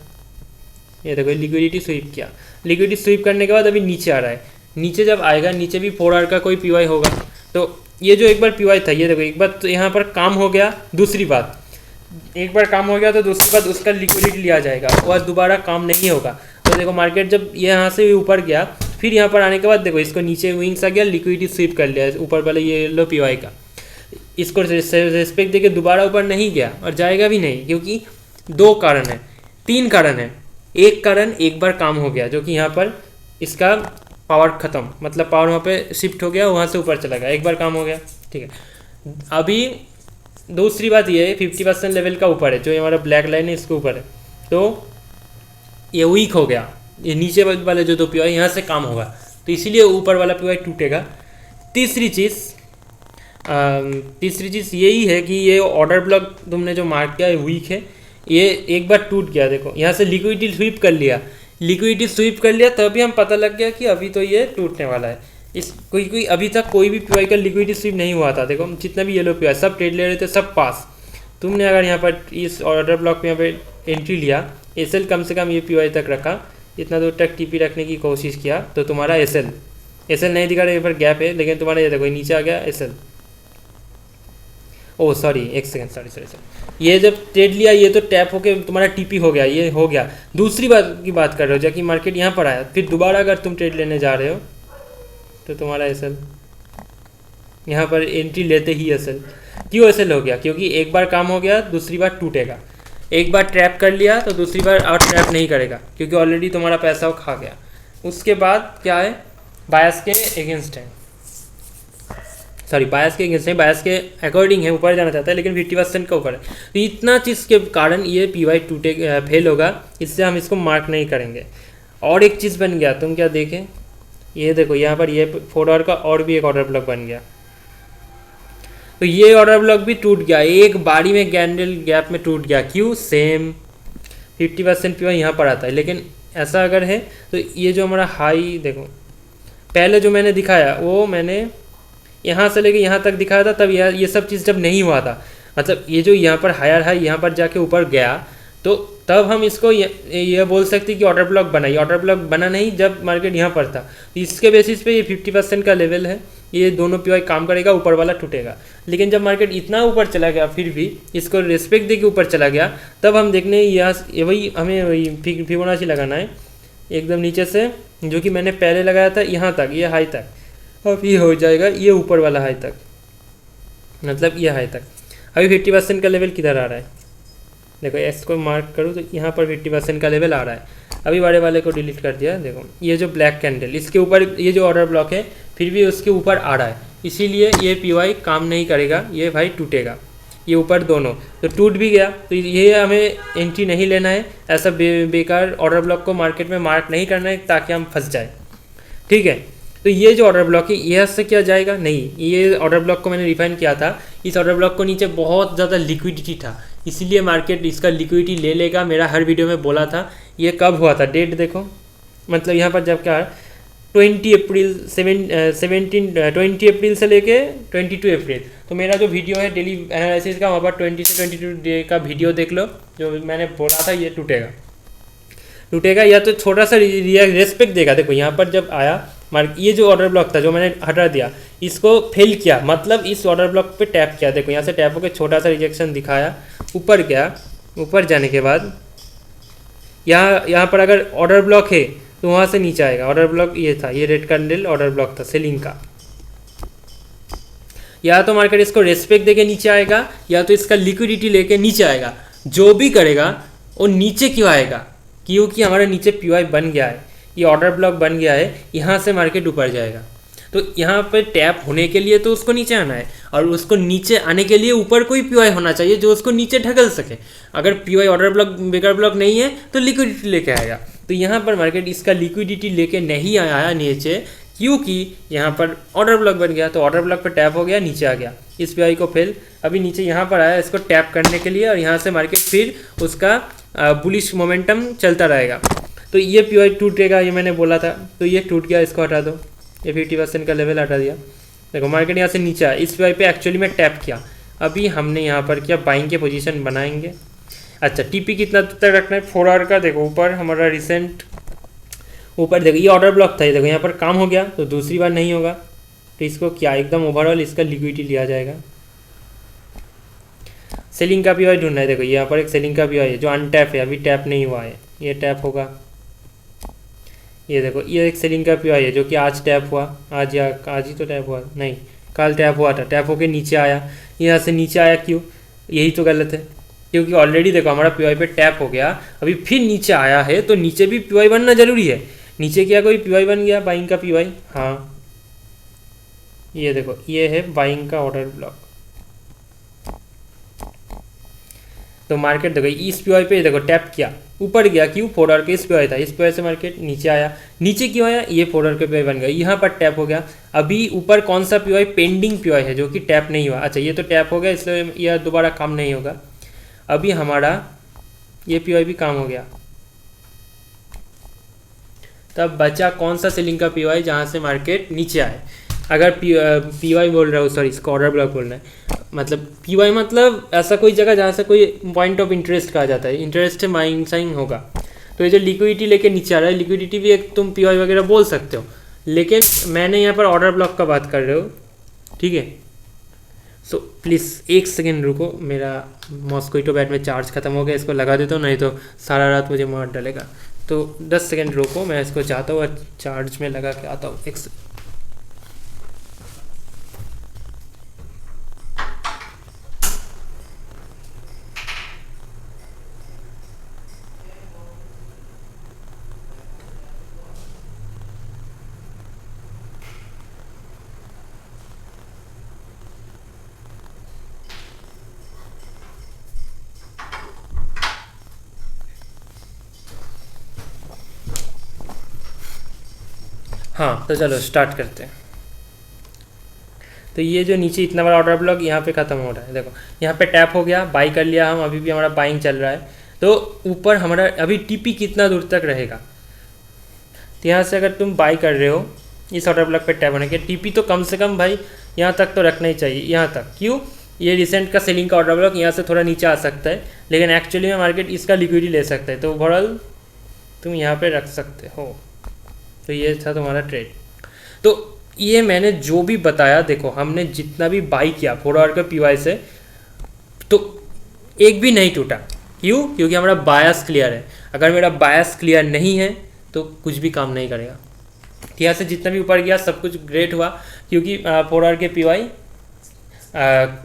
ये देखो लिक्विडिटी स्वीप किया, लिक्विडिटी स्वीप करने के बाद अभी नीचे आ रहा है। नीचे जब आएगा, नीचे भी 4 आवर का कोई पीवाई होगा, तो ये जो एक बार पीवाई था, ये देखो एक बार तो यहाँ पर काम हो गया। दूसरी बात, एक बार काम हो गया तो दूसरी बात उसका लिक्विडिटी लिया जाएगा, और दोबारा काम नहीं होगा। तो देखो मार्केट जब यहाँ से ऊपर गया, फिर यहाँ पर आने के बाद देखो इसको नीचे विंग्स आ गया, लिक्विडिटी स्वीप कर लिया ऊपर वाले ये लो पीवाई का। इसको रेस्पेक्ट देके दोबारा ऊपर नहीं गया और जाएगा भी नहीं, क्योंकि 2 कारण है, 3 कारण है। एक कारण एक बार काम हो गया, जो कि यहाँ पर इसका पावर ख़त्म, मतलब पावर वहाँ पे शिफ्ट हो गया, वहाँ से ऊपर चला गया, एक बार काम हो गया, ठीक है। अभी दूसरी बात ये है 50% लेवल का ऊपर है, जो हमारा ब्लैक लाइन है इसके ऊपर है, तो ये वीक हो गया। ये नीचे वाले जो 2 पीवाई यहाँ से काम होगा, तो इसीलिए ऊपर वाला पीवाई टूटेगा। तीसरी चीज़ यही है कि ये ऑर्डर ब्लॉक तुमने जो मार्क किया है वीक है, ये एक बार टूट गया। देखो यहाँ से लिक्विडिटी स्वीप कर लिया, तभी हम पता लग गया कि अभी तो ये टूटने वाला है। इस कोई अभी तक कोई भी पीवाई का लिक्विडिटी स्वीप नहीं हुआ था। देखो जितना भी येलो पीवाई सब ट्रेड ले रहे थे, सब पास। तुमने अगर यहाँ पर इस ऑर्डर ब्लॉक में यहाँ पे एंट्री लिया, एसएल कम से कम ये पीवाई तक रखा, इतना दूर तक टीपी रखने की कोशिश किया, तो तुम्हारा एसएल नहीं दिखा रहा, यहाँ पर गैप है, लेकिन तुम्हारा ये देखो नीचे आ गया एसएल। ओह सॉरी, एक सेकंड, सॉरी, ये जब ट्रेड लिया, ये तो टैप होके तुम्हारा टीपी हो गया, ये हो गया। दूसरी बात की बात कर रहे हो, जबकि मार्केट यहाँ पर आया, फिर दोबारा अगर तुम ट्रेड लेने जा रहे हो तो तुम्हारा एसएल यहाँ पर एंट्री लेते ही एसएल। क्यों ऐसे हो गया? क्योंकि एक बार काम हो गया, दूसरी बार टूटेगा। एक बार ट्रैप कर लिया तो दूसरी बार और ट्रैप नहीं करेगा, क्योंकि ऑलरेडी तुम्हारा पैसा वो खा गया। उसके बाद क्या है, बायस के अगेंस्ट है, सॉरी बायस के अगेंस्ट है, बायस के अकॉर्डिंग है, ऊपर जाना चाहता है लेकिन 50% का ऊपर है। तो इतना चीज़ के कारण ये पी टूटे फेल होगा, इससे हम इसको मार्क नहीं करेंगे। और एक चीज़ बन गया, तुम क्या देखें, ये देखो यहाँ पर ये 4 आवर का और भी एक ऑर्डर ब्लॉक बन गया। तो ये ऑर्डर ब्लॉक भी टूट गया, एक बारी में कैंडल गैप में टूट गया। क्यों? सेम 50% पी यहाँ पर आता है। लेकिन ऐसा अगर है तो ये जो हमारा हाई देखो, पहले जो मैंने दिखाया वो मैंने यहाँ से लेके यहाँ तक दिखाया था, तब ये सब चीज़ जब नहीं हुआ था, मतलब ये जो यहाँ पर हायर हाई यहाँ पर जाके ऊपर गया, तो तब हम इसको ये बोल सकते कि ऑर्डर ब्लॉक बना। ये ऑर्डर ब्लॉक बना नहीं जब मार्केट यहाँ पर था। तो इसके बेसिस पे ये 50% का लेवल है, ये दोनों पी काम करेगा, ऊपर वाला टूटेगा। लेकिन जब मार्केट इतना ऊपर चला गया, फिर भी इसको रिस्पेक्ट दे के ऊपर चला गया, तब हम देखने यहाँ वही हमें वही फिबोनाची लगाना है एकदम नीचे से, जो कि मैंने पहले लगाया था यहाँ तक, ये हाई तक। अब ये हो जाएगा ये ऊपर वाला हाई तक, मतलब ये हाई तक। अभी 50% का लेवल किधर आ रहा है, देखो एक्स को मार्क करूँ तो यहाँ पर 50% का लेवल आ रहा है। अभी बड़े वाले को डिलीट कर दिया। देखो ये जो ब्लैक कैंडल, इसके ऊपर ये जो ऑर्डर ब्लॉक है फिर भी उसके ऊपर आ रहा है, इसीलिए ये पी काम नहीं करेगा, ये भाई टूटेगा। ये ऊपर दोनों तो टूट भी गया, तो ये हमें एंट्री नहीं लेना है। ऐसा बेकार ऑर्डर ब्लॉक को मार्केट में मार्क नहीं करना है ताकि हम फंस जाए, ठीक है। तो ये जो ऑर्डर ब्लॉक है ये से क्या जाएगा नहीं, ये ऑर्डर ब्लॉक को मैंने रिफाइन किया था। इस ऑर्डर ब्लॉक को नीचे बहुत ज़्यादा लिक्विडिटी था, इसीलिए मार्केट इसका लिक्विडिटी ले लेगा। मेरा हर वीडियो में बोला था। ये कब हुआ था, डेट देखो, मतलब यहाँ पर जब क्या 20 अप्रैल से लेके 22 अप्रैल, तो मेरा जो वीडियो है डेली एनालिसिस का, वहाँ पर 20 से 22 डे का वीडियो देख लो, जो मैंने बोला था ये टूटेगा या तो छोटा सा रेस्पेक्ट देगा। देखो यहाँ पर जब आया ये जो ऑर्डर ब्लॉक था जो मैंने हटा दिया, इसको फेल किया, मतलब इस ऑर्डर ब्लॉक पे टैप किया। देखो यहाँ से टैप होकर छोटा सा रिजेक्शन दिखाया, ऊपर गया। ऊपर जाने के बाद यहाँ पर अगर ऑर्डर ब्लॉक है तो वहाँ से नीचे आएगा। ऑर्डर ब्लॉक ये था, ये रेड कैंडल ऑर्डर ब्लॉक था सेलिंग का। या तो मार्केट इसको रेस्पेक्ट देके नीचे आएगा, या तो इसका लिक्विडिटी लेके नीचे आएगा। जो भी करेगा वो नीचे क्यों आएगा, क्योंकि हमारा नीचे पी बन गया है, ये ऑर्डर ब्लॉक बन गया है, यहाँ से मार्केट ऊपर जाएगा। तो यहाँ पर टैप होने के लिए तो उसको नीचे आना है, और उसको नीचे आने के लिए ऊपर कोई पी होना चाहिए जो उसको नीचे ढकल सके। अगर पी ऑर्डर ब्लॉक बेकार ब्लॉक नहीं है तो लिक्विडिटी लेके आएगा। तो यहाँ पर मार्केट इसका लिक्विडिटी लेके नहीं आया नीचे, क्योंकि यहाँ पर ऑर्डर ब्लॉक बन गया। तो ऑर्डर ब्लॉक पर टैप हो गया, नीचे आ गया, इस पी को फेल। अभी नीचे यहाँ पर आया इसको टैप करने के लिए, और यहाँ से मार्केट फिर उसका बुलिश मोमेंटम चलता रहेगा। तो ये पी टूटेगा, ये मैंने बोला था। तो ये टूट गया, इसको हटा दो, ये 50% का लेवल हटा दिया। देखो मार्केट यहाँ से नीचे आया, इस पी पे एक्चुअली में टैप किया। अभी हमने यहाँ पर क्या बाइंग के पोजीशन बनाएंगे। अच्छा टीपी कितना तक रखना है, 4 आवर का। देखो ऊपर हमारा रिसेंट ऊपर देखो ये ऑर्डर ब्लॉक था, ये देखो यहाँ पर काम हो गया, तो दूसरी बार नहीं होगा। तो इसको क्या एकदम ओवरऑल इसका लिक्विडिटी लिया जाएगा। सेलिंग का पी ढूंढना है। देखो यहाँ पर एक सेलिंग का पी है जो अनटैप है, अभी टैप नहीं हुआ है, ये टैप होगा। ये देखो ये एक सेलिंग का पी है जो कि आज टैप हुआ, आज ही तो टैप हुआ नहीं, कल टैप हुआ था। टैप होके नीचे आया, यहाँ से नीचे आया, क्यों? यही तो गलत है, क्योंकि ऑलरेडी देखो हमारा पी पे टैप हो गया, अभी फिर नीचे आया है, तो नीचे भी पी बनना जरूरी है। नीचे क्या कोई पी बन गया बाइंग का पी, हाँ ये देखो ये है बाइंग का ऑर्डर ब्लॉक। तो मार्केट देखो इस पी पे देखो टैप किया, ऊपर गया, क्यों? 4 आवर के इस पी था, इस पी से मार्केट नीचे आया। नीचे क्यों आया? ये 4 आवर के पी बन गया, यहाँ पर टैप हो गया। अभी ऊपर कौन सा पी पेंडिंग पी है जो कि टैप नहीं हुआ। अच्छा ये तो टैप हो गया, इसलिए यह दोबारा काम नहीं होगा। अभी हमारा ये पी भी काम हो गया, तब बचा कौन सा सेलिंग का पी जहाँ से मार्केट नीचे आए। अगर पी बोल रहा हूँ, सॉरी इसको ऑर्डर ब्लॉक बोलना है, मतलब पी मतलब ऐसा कोई जगह जहाँ से कोई पॉइंट ऑफ इंटरेस्ट कहा जाता है, इंटरेस्ट है बाइंग साइंग होगा। तो ये जो लिक्विडिटी लेके नीचे आ रहा है, लिक्विडिटी भी एक तुम पी वगैरह बोल सकते हो, लेकिन मैंने यहाँ पर ऑर्डर ब्लॉक का बात कर रहे हो, ठीक है। सो प्लीज़ 1 सेकेंड रुको, मेरा मॉस्क्विटो बैट में चार्ज खत्म हो गया, इसको लगा देता हूँ, नहीं तो सारा रात मुझे मार डालेगा। तो 10 सेकेंड रुको, मैं इसको चाहता हूँ और चार्ज में लगा के आता हूँ। हाँ तो चलो स्टार्ट करते हैं। तो ये जो नीचे इतना बड़ा ऑर्डर ब्लॉक यहाँ पे ख़त्म हो रहा है, देखो यहाँ पे टैप हो गया, बाई कर लिया हम, अभी भी हमारा बाइंग चल रहा है। तो ऊपर हमारा अभी टीपी कितना दूर तक रहेगा, तो यहाँ से अगर तुम बाई कर रहे हो इस ऑर्डर ब्लॉक पे टैप होने के, टीपी तो कम से कम भाई यहाँ तक तो रखना ही चाहिए, यहाँ तक। क्यों? ये रिसेंट का सेलिंग का ऑर्डर ब्लॉक यहाँ से थोड़ा नीचे आ सकता है, लेकिन एक्चुअली में मार्केट इसका लिक्विडिटी ले सकता है, तो ओवरऑल तुम यहाँ पे रख सकते हो। तो ये था तुम्हारा ट्रेड। तो ये मैंने जो भी बताया, देखो हमने जितना भी बाई किया 4 आवर का पीवाई से, तो एक भी नहीं टूटा। क्यों? क्योंकि हमारा बायस क्लियर है। अगर मेरा बायस क्लियर नहीं है तो कुछ भी काम नहीं करेगा। यहाँ से जितना भी ऊपर गया सब कुछ ग्रेट हुआ, क्योंकि 4 आवर के पीवाई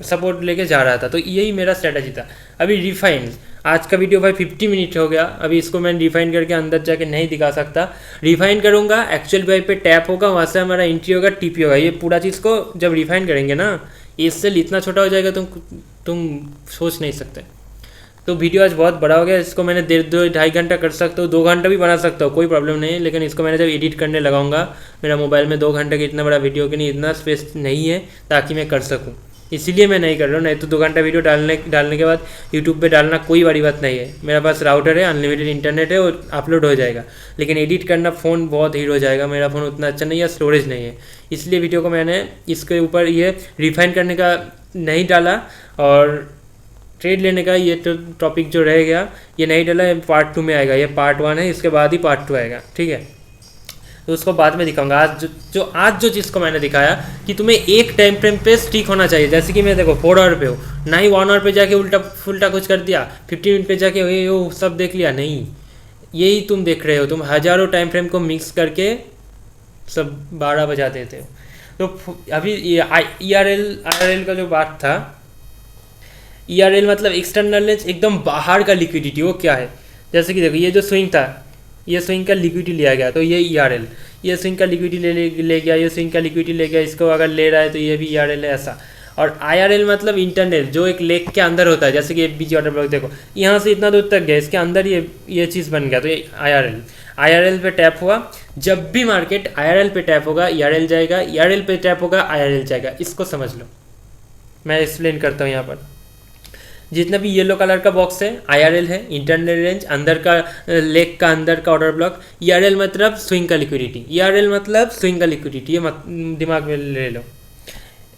सपोर्ट लेके जा रहा था। तो यही मेरा स्ट्रेटजी था। अभी रिफाइंड, आज का वीडियो भाई 50 मिनट हो गया, अभी इसको मैं रिफाइन करके अंदर जाके नहीं दिखा सकता। रिफाइन करूँगा, एक्चुअल पीवाई पे टैप होगा, वहाँ से हमारा एंट्री होगा, टीपी होगा। ये पूरा चीज़ को जब रिफाइन करेंगे ना, इससे इतना छोटा हो जाएगा तुम सोच नहीं सकते। तो वीडियो आज बहुत बड़ा हो गया, इसको मैंने 1.5 घंटा कर सकता हूँ, 2 घंटा भी बना सकता हूँ, कोई प्रॉब्लम नहीं है। लेकिन इसको मैंने जब एडिट करने लगाऊंगा, मेरा मोबाइल में 2 घंटे का इतना बड़ा वीडियो के लिए इतना स्पेस नहीं है ताकि मैं कर सकूँ, इसीलिए मैं नहीं कर रहा हूँ। नहीं तो 2 घंटा वीडियो डालने के बाद यूट्यूब पे डालना कोई बड़ी बात नहीं है। मेरा पास राउटर है, अनलिमिटेड इंटरनेट है और अपलोड हो जाएगा। लेकिन एडिट करना फ़ोन बहुत हीट हो जाएगा, मेरा फ़ोन उतना अच्छा नहीं है, स्टोरेज नहीं है, इसलिए वीडियो को मैंने इसके ऊपर ये रिफाइन करने का नहीं डाला। और ट्रेड लेने का ये तो टॉपिक जो रह गया ये नहीं डाला, पार्ट 2 में आएगा। ये पार्ट 1 है, इसके बाद ही पार्ट 2 आएगा, ठीक है। तो उसको बाद में दिखाऊंगा। आज जो चीज़ को मैंने दिखाया कि तुम्हें एक टाइम फ्रेम पे स्टिक होना चाहिए। जैसे कि मैं देखो 4 आवर पे हो, ना ही 1 आवर पे जाके उल्टा फुल्टा कुछ कर दिया, 50 मिनट पे जाके वो सब देख लिया, नहीं। यही तुम देख रहे हो, तुम हज़ारों टाइम फ्रेम को मिक्स करके सब 12 बजा देते हो। तो अभी ERL का जो बात था, ERL मतलब एक्सटर्नल रेंज, एकदम बाहर का लिक्विडिटी। वो क्या है? जैसे कि देखो ये जो स्विंग था, ये स्विंग का लिक्विडिटी लिया गया, तो ये ERL, ये स्विंग का लिक्विडिटी ले गया, ये स्विंग का लिक्विडिटी ले गया, इसको अगर ले रहा है तो ये भी ERL है, ऐसा। और IRL मतलब इंटरनल, जो एक लेग के अंदर होता है। जैसे कि BG ऑर्डर ब्लॉक देखो, यहाँ से इतना दूर तक गया, इसके अंदर ये चीज़ बन गया, तो ये IRL पे टैप हुआ। जब भी मार्केट IRL पे टैप होगा ERL जाएगा, ERL पे टैप होगा IRL जाएगा। इसको समझ लो, मैं एक्सप्लेन करता हूँ। यहाँ पर जितना भी येलो कलर का बॉक्स है IRL है, इंटरनल रेंज, अंदर का लेग का अंदर का ऑर्डर ब्लॉक। ERL मतलब स्विंग का लिक्विडिटी, ERL मतलब स्विंग का लिक्विडिटी, ये दिमाग में ले लो।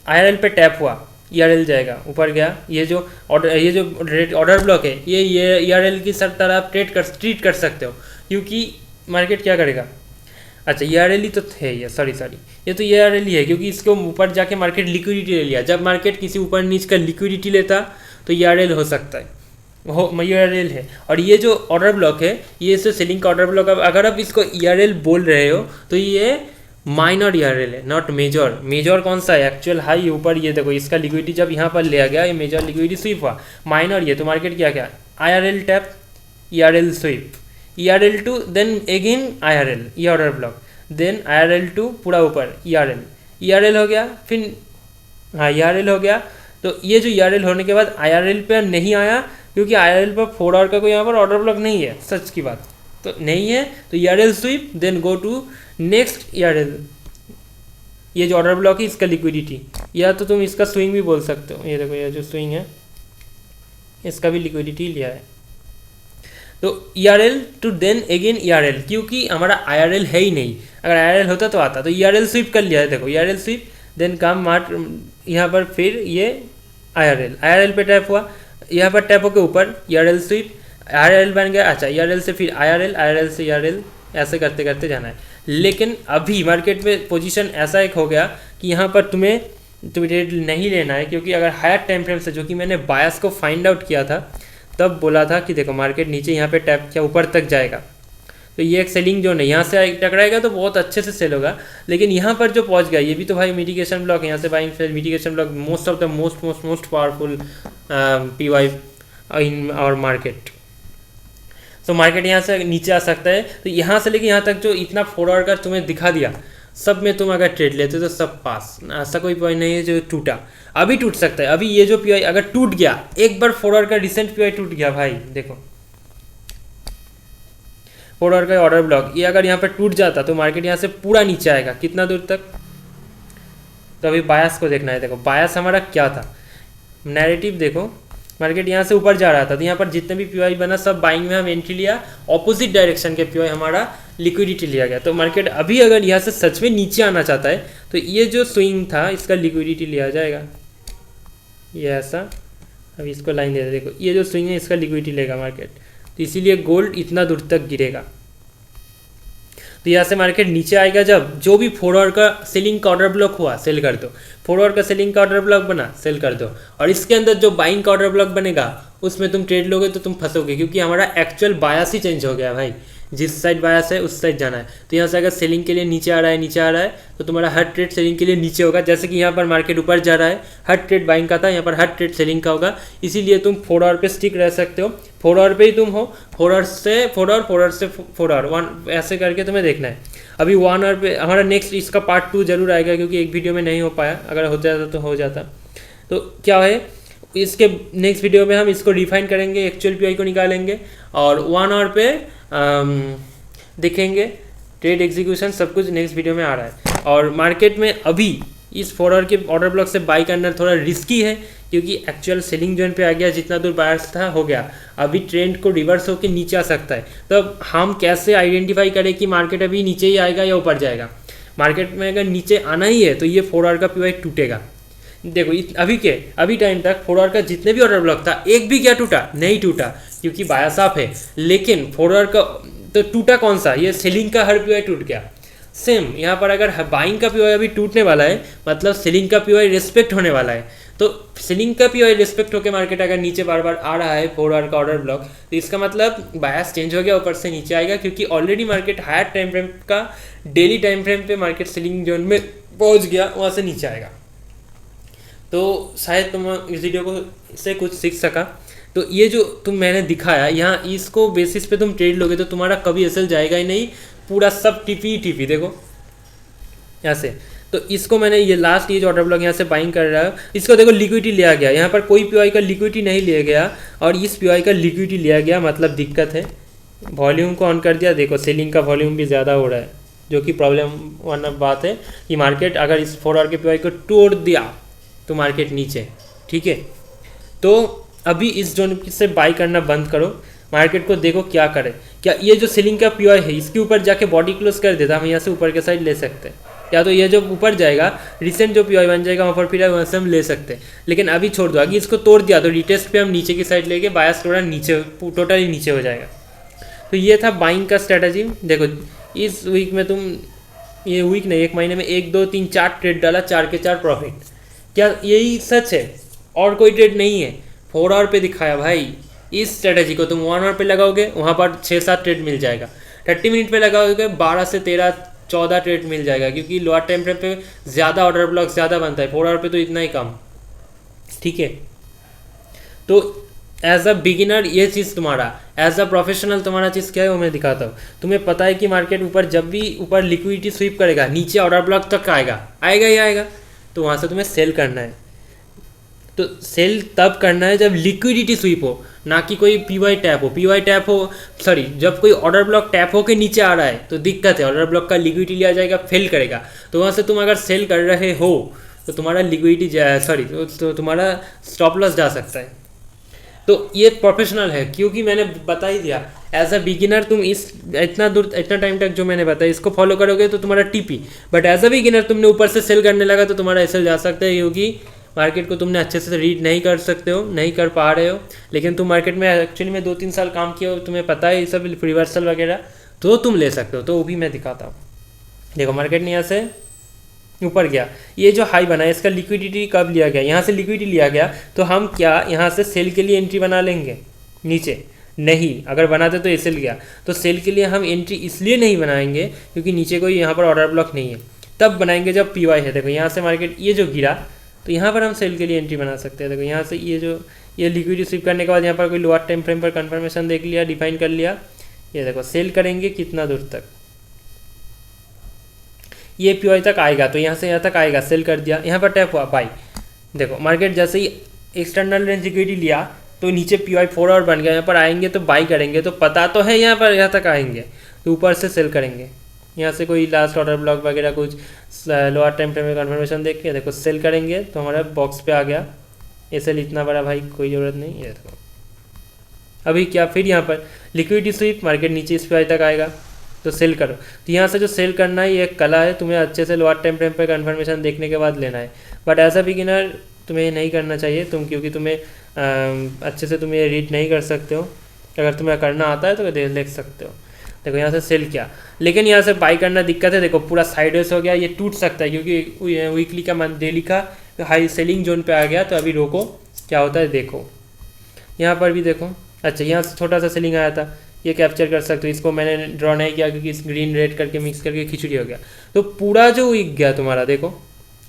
IRL पे टैप हुआ, ERL जाएगा, ऊपर गया। ये जो ऑर्डर ब्लॉक है, ये ERL की सब तरह आप ट्रीट कर सकते हो, क्योंकि मार्केट क्या करेगा। अच्छा ERL ही तो थे ये, सॉरी ये तो ERL ही है, क्योंकि इसको ऊपर जाके मार्केट लिक्विडिटी ले लिया। जब मार्केट किसी ऊपर नीच का लिक्विडिटी लेता तो ERL हो सकता है, वो ERL है। और ये जो ऑर्डर ब्लॉक है, ये इससे सेलिंग का ऑर्डर ब्लॉक, अगर आप इसको ERL बोल रहे हो तो ये माइनर ERL है, नॉट मेजर। मेजर कौन सा है? एक्चुअल हाई ऊपर, ये देखो इसका लिक्विडिटी जब यहाँ पर लिया गया, ये मेजर लिक्विडिटी स्वीप हुआ। माइनर ये तो मार्केट क्या IRL tap, ERL sweep, ERL to, then again IRL, ये order block, then IRL to पूरा ऊपर ERL हो गया, फिर हाँ ERL हो गया। तो ये जो ERL होने के बाद IRL पे नहीं आया, क्योंकि IRL पर 4 आवर का कोई यहाँ पर ऑर्डर ब्लॉक नहीं है, सच की बात तो नहीं है। तो ERL sweep, then go to next ERL, ये जो ऑर्डर ब्लॉक है इसका लिक्विडिटी, या तो तुम इसका स्विंग भी बोल सकते हो। ये देखो ये जो स्विंग है इसका भी लिक्विडिटी लिया है। तो ERL to then again ERL, क्योंकि हमारा IRL है ही नहीं। अगर IRL होता तो आता, तो ERL स्वीप कर लिया है। देखो ERL स्वीप, देन काम मार्ट यहाँ पर, फिर ये IRL पे टैप हुआ, यहाँ पर टैप होकर ऊपर ERL स्वीप, IRL बन गया। अच्छा ERL से फिर IRL से ERL, ऐसे करते करते जाना है। लेकिन अभी मार्केट में पोजीशन ऐसा एक हो गया कि यहाँ पर तुम्हें ट्रेड नहीं लेना है, क्योंकि अगर हायर टाइम फ्रेम से, जो कि मैंने बायस को फाइंड आउट किया था, तब बोला था कि देखो मार्केट नीचे यहाँ पे टैप किया, ऊपर तक जाएगा, तो ये एक सेलिंग जोन है, यहाँ से टकराएगा तो बहुत अच्छे से सेल होगा। लेकिन यहाँ पर जो पहुँच गया, ये भी तो भाई मिटिगेशन ब्लॉक है, यहाँ से बाइंग फिर mitigation block, most of the most powerful PY in our market. तो मार्केट यहाँ से नीचे आ सकता है। तो यहाँ से लेके यहाँ तक जो इतना 4 आवर का तुम्हें दिखा दिया, सब में तुम अगर ट्रेड लेते तो सब पास, ऐसा कोई पॉइंट नहीं है जो टूटा। अभी टूट सकता है, अभी ये जो PY अगर टूट गया, एक बार 4 आवर का रिसेंट PY टूट गया भाई, देखो 4 आवर का ऑर्डर ब्लॉक, ये अगर यहाँ पर टूट जाता तो मार्केट यहाँ से पूरा नीचे आएगा, कितना दूर तक। तो अभी बायस को देखना है। देखो बायस हमारा क्या था, नैरेटिव देखो, मार्केट यहाँ से ऊपर जा रहा था तो यहाँ पर जितने भी पीवाई बना सब बाइंग में हम एंट्री लिया, ऑपोजिट डायरेक्शन के पीवाई हमारा लिक्विडिटी लिया गया। तो मार्केट अभी अगर यहाँ से सच में नीचे आना चाहता है तो ये जो स्विंग था इसका लिक्विडिटी लिया जाएगा, ये ऐसा। अभी इसको लाइन दे दे, देखो ये जो स्विंग है इसका लिक्विडिटी लेगा मार्केट, तो इसीलिए गोल्ड इतना दूर तक गिरेगा। तो यहाँ से मार्केट नीचे आएगा जब जो भी 4 आवर का सेलिंग का ऑर्डर ब्लॉक हुआ सेल कर दो, 4 आवर का सेलिंग का ऑर्डर ब्लॉक बना सेल कर दो, और इसके अंदर जो बाइंग का ऑर्डर ब्लॉक बनेगा उसमें तुम ट्रेड लोगे तो तुम फंसोगे, क्योंकि हमारा एक्चुअल बायस ही चेंज हो गया भाई, जिस साइड बायस है उस साइड जाना है। तो यहाँ से अगर सेलिंग के लिए नीचे आ रहा है तो तुम्हारा हर ट्रेड सेलिंग के लिए नीचे होगा। जैसे कि यहाँ पर मार्केट ऊपर जा रहा है, हर ट्रेड बाइंग का था, यहाँ पर हर ट्रेड सेलिंग का होगा, इसीलिए तुम 4 आवर पे स्टिक रह सकते हो। 4 आवर पे ही तुम हो, 4 आवर से 4 आवर, 4 आवर से 4 आवर, 1 ऐसे करके तुम्हें देखना है। अभी 1 आवर पे हमारा नेक्स्ट इसका पार्ट 2 जरूर आएगा, क्योंकि एक वीडियो में नहीं हो पाया, अगर हो जाता तो हो जाता। तो क्या है, इसके नेक्स्ट वीडियो में हम इसको डिफाइन करेंगे, एक्चुअल पीआई को निकालेंगे और 1 आवर पे देखेंगे ट्रेड एग्जीक्यूशन, सब कुछ नेक्स्ट वीडियो में आ रहा है। और मार्केट में अभी इस 4 आवर के ऑर्डर ब्लॉक से बाई करना थोड़ा रिस्की है, क्योंकि एक्चुअल सेलिंग जोन पे आ गया, जितना दूर बायर्स था हो गया, अभी ट्रेंड को रिवर्स होकर नीचे आ सकता है। तो हम कैसे आइडेंटिफाई करें कि मार्केट अभी नीचे ही आएगा या ऊपर जाएगा। मार्केट में अगर नीचे आना ही है तो ये 4 आवर का पीवाई टूटेगा। देखो अभी टाइम तक 4 आवर का जितने भी ऑर्डर ब्लॉक था एक भी क्या टूटा, नहीं टूटा, क्योंकि बायस अप है। लेकिन 4 आवर का तो टूटा कौन सा, ये सेलिंग का हर पीवाई टूट गया। सेम यहाँ पर अगर बाइंग का पीवाई अभी टूटने वाला है, मतलब सेलिंग का पीवाई रिस्पेक्ट होने वाला है। तो सेलिंग का पीवाई रिस्पेक्ट होकर मार्केट अगर नीचे बार बार आ रहा है 4 आवर का ऑर्डर ब्लॉक, तो इसका मतलब बायस चेंज हो गया, ऊपर से नीचे आएगा, क्योंकि already market higher time frame का डेली टाइम फ्रेम पे मार्केट सेलिंग जोन में पहुंच गया, वहाँ से नीचे आएगा। तो शायद तुम इस वीडियो को से कुछ सीख सका। तो ये जो मैंने दिखाया यहाँ, इसको बेसिस पे तुम ट्रेड लोगे तो तुम्हारा कभी एसएल जाएगा ही नहीं, पूरा सब टीपी देखो यहाँ से। तो इसको मैंने ये लास्ट ये जो ऑर्डर ब्लॉक यहाँ से बाइंग कर रहा है, इसको देखो लिक्विडिटी लिया गया, यहाँ पर कोई पीवाई का लिक्विडिटी नहीं लिया गया और इस पीवाई का लिक्विडिटी लिया गया, मतलब दिक्कत है। वॉल्यूम को ऑन कर दिया, देखो सेलिंग का वॉल्यूम भी ज़्यादा हो रहा है, जो कि प्रॉब्लम वाला बात है कि मार्केट अगर इस 4 आवर के पीवाई को तोड़ दिया तो मार्केट नीचे, ठीक है। तो अभी इस जोन से बाई करना बंद करो, मार्केट को देखो क्या करे। क्या ये जो सेलिंग का पीवाई है इसके ऊपर जाके बॉडी क्लोज कर देता, हम यहाँ से ऊपर के साइड ले सकते हैं, या तो ये जो ऊपर जाएगा रिसेंट जो पीवाई बन जाएगा वहाँ पर फिर वहाँ से हम ले सकते हैं। लेकिन अभी छोड़ दो, अगर इसको तोड़ दिया तो रिटेस्ट पे हम नीचे की साइड लेके बायस थोड़ा नीचे, टोटली नीचे हो जाएगा। तो ये था बाइंग का स्ट्रेटजी। देखो इस वीक में तुम, ये वीक नहीं, 1 महीने में 1 2 3 4 ट्रेड डाला, 4 के 4 प्रॉफिट। क्या यही सच है और कोई ट्रेड नहीं है? 4 आवर पे दिखाया भाई। इस स्ट्रेटजी को तुम 1 आवर पे लगाओगे, वहाँ पर 6-7 ट्रेड मिल जाएगा। 30 मिनट पे लगाओगे 12 से 13-14 ट्रेड मिल जाएगा, क्योंकि लोअर टाइम फ्रेम पे ज़्यादा ऑर्डर ब्लॉक ज़्यादा बनता है, 4 आवर पे तो इतना ही कम, ठीक है। तो एज अ बिगिनर ये चीज़ तुम्हारा, एज अ प्रोफेशनल तुम्हारा चीज़ क्या है वो मैं दिखाता हूँ। तुम्हें पता है कि मार्केट ऊपर जब भी ऊपर लिक्विडिटी स्वीप करेगा नीचे ऑर्डर ब्लॉक तक आएगा ही आएगा, तो वहाँ से तुम्हें सेल करना है। तो सेल तब करना है जब लिक्विडिटी स्वीप हो, ना कि कोई पीवाई टैप हो, सॉरी, जब कोई ऑर्डर ब्लॉक टैप हो के नीचे आ रहा है तो दिक्कत है, ऑर्डर ब्लॉक का लिक्विडिटी लिया जाएगा, फेल करेगा। तो वहाँ से तुम अगर सेल कर रहे हो तो तुम्हारा लिक्विडिटी तो तुम्हारा स्टॉप लॉस जा सकता है। तो ये प्रोफेशनल है, क्योंकि मैंने बता ही दिया। एज अ बिगिनर तुम इतना टाइम तक जो मैंने बताया इसको फॉलो करोगे तो तुम्हारा TP, but as a beginner तुमने ऊपर से सेल करने लगा तो तुम्हारा एसएल जा सकता है, क्योंकि मार्केट को तुमने अच्छे से रीड नहीं कर सकते हो, नहीं कर पा रहे हो। लेकिन तुम मार्केट में एक्चुअली में 2-3 साल काम किए हो, तुम्हें पता है ये सब रिवर्सल वगैरह, तो तुम ले सकते हो। तो वो भी मैं दिखाता हूँ। देखो मार्केट ने यहाँ से ऊपर गया, ये जो हाई बना है इसका लिक्विडिटी कब लिया गया, यहाँ से लिक्विडिटी लिया गया, तो हम क्या यहाँ से सेल के लिए एंट्री बना लेंगे? नीचे नहीं, अगर बनाते तो ये सेल गया, तो सेल के लिए हम एंट्री इसलिए नहीं बनाएंगे क्योंकि नीचे कोई यहाँ पर ऑर्डर ब्लॉक नहीं है। तब बनाएंगे जब पीवाई है। देखो यहाँ से मार्केट ये जो गिरा तो यहाँ पर हम सेल के लिए एंट्री बना सकते हैं। देखो यहाँ से ये लिक्विडिटी स्वीप करने के बाद यहाँ पर कोई लोअर टाइम फ्रेम पर कंफर्मेशन देख लिया, डिफाइन कर लिया, ये देखो सेल करेंगे कितना दूर तक, ये पीवाई तक आएगा, तो यहाँ से यहाँ तक आएगा, सेल कर दिया, यहाँ पर टैप हुआ बाई। देखो मार्केट जैसे ही एक्सटर्नल रेंज लिक्विडिटी लिया तो नीचे पीवाई 4 आवर बन गया, यहाँ पर आएंगे तो बाई करेंगे, तो पता तो है यहाँ पर यहाँ तक आएंगे, तो ऊपर से सेल करेंगे, यहाँ से कोई लास्ट ऑर्डर ब्लॉक वगैरह कुछ लोअर टाइम फ्रेम में कन्फर्मेशन देख के देखो सेल करेंगे तो हमारा बॉक्स पे आ गया। ये सेल इतना बड़ा भाई कोई ज़रूरत नहीं, ये देखो अभी क्या फिर यहाँ पर लिक्विडिटी स्वीप, मार्केट नीचे इस प्राइस तक आएगा तो सेल करो। तो यहाँ से जो सेल करना है ये एक कला है, तुम्हें अच्छे से लोअर टाइम फ्रेम पे कन्फर्मेशन देखने के बाद लेना है। बट एज अ बिगिनर तुम्हें ये नहीं करना चाहिए क्योंकि तुम्हें अच्छे से तुम ये रीड नहीं कर सकते हो। अगर तुम्हें करना आता है तो देख सकते हो। देखो यहाँ से सेल किया, लेकिन यहाँ से बाई करना दिक्कत है। देखो पूरा साइडवेज हो गया, ये टूट सकता है क्योंकि वीकली का डेली का हाई सेलिंग जोन पे आ गया। तो अभी रोको क्या होता है, देखो यहाँ पर भी देखो। अच्छा यहाँ से छोटा सा सेलिंग आया था, ये कैप्चर कर सकते हो। इसको मैंने ड्रॉ नहीं किया क्योंकि इस ग्रीन रेड करके मिक्स करके खिचड़ी हो गया। तो पूरा जो वीक गया तुम्हारा, देखो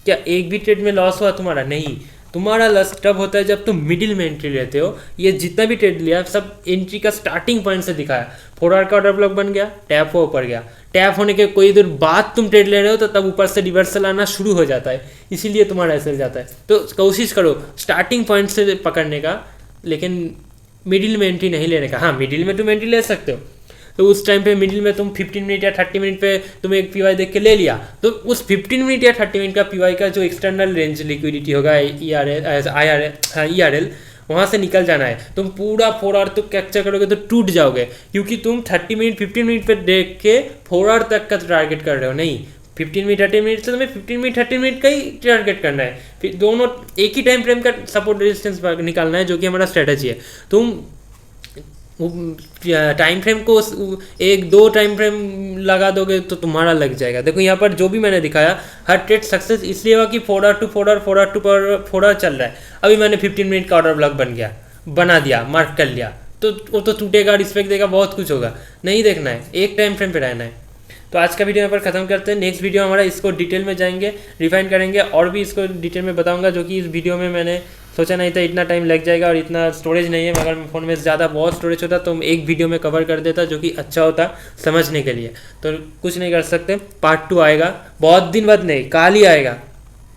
क्या एक भी ट्रेड में लॉस हुआ तुम्हारा? नहीं, तुम्हारा लॉस तब होता है जब तुम मिडिल में एंट्री लेते हो। ये जितना भी ट्रेड लिया सब एंट्री का स्टार्टिंग पॉइंट से दिखाया। 4 आवर का ऑर्डर ब्लॉक बन गया, टैप हुआ ऊपर गया, टैप होने के कोई देर बाद तुम ट्रेड ले रहे हो तो तब ऊपर से रिवर्सल आना शुरू हो जाता है, इसीलिए तुम्हारा ऐसे जाता है। तो कोशिश करो स्टार्टिंग पॉइंट से पकड़ने का, लेकिन मिडिल में एंट्री नहीं लेने का। हाँ मिडिल में तुम एंट्री ले सकते हो, तो उस टाइम पे मिडिल में तुम 15 मिनट या 30 मिनट पे तुम एक पीवाई देख के ले लिया, तो उस 15 मिनट या 30 मिनट का पीवाई का जो एक्सटर्नल रेंज लिक्विडिटी होगा ERL वहाँ से निकल जाना है। तुम पूरा 4 आवर तो कैप्चर करोगे तो टूट जाओगे, क्योंकि तुम 30 मिनट 15 मिनट पे देख के 4 आवर तक का टारगेट कर रहे हो। नहीं, 15 मिनट 30 मिनट से तुम्हें 15 मिनट 30 मिनट का ही टारगेट करना है। फिर दोनों एक ही टाइम फ्रेम का सपोर्ट रेजिस्टेंस निकालना है, जो कि हमारा स्ट्रेटजी है। तुम टाइम फ्रेम को 1-2 टाइम फ्रेम लगा दोगे तो तुम्हारा लग जाएगा। देखो यहाँ पर जो भी मैंने दिखाया हर ट्रेड सक्सेस इसलिए हुआ कि 4 hour to 4 hour 4 hour to 4 hour चल रहा है। अभी मैंने 15 मिनट का ऑर्डर ब्लॉक बना दिया, मार्क कर लिया, तो वो तो टूटेगा, रिस्पेक्ट देगा, बहुत कुछ होगा। नहीं देखना है, एक टाइम फ्रेम पे रहना है। तो आज का वीडियो यहाँ पर खत्म करते हैं। नेक्स्ट वीडियो हमारा इसको डिटेल में जाएंगे, रिफाइन करेंगे और भी इसको डिटेल में बताऊंगा, जो कि इस वीडियो में मैंने सोचा नहीं था इतना टाइम लग जाएगा और इतना स्टोरेज नहीं है। अगर फ़ोन में ज़्यादा बहुत स्टोरेज होता तो एक वीडियो में कवर कर देता, जो कि अच्छा होता समझने के लिए। तो कुछ नहीं कर सकते, पार्ट 2 आएगा, बहुत दिन बाद नहीं, कल ही आएगा,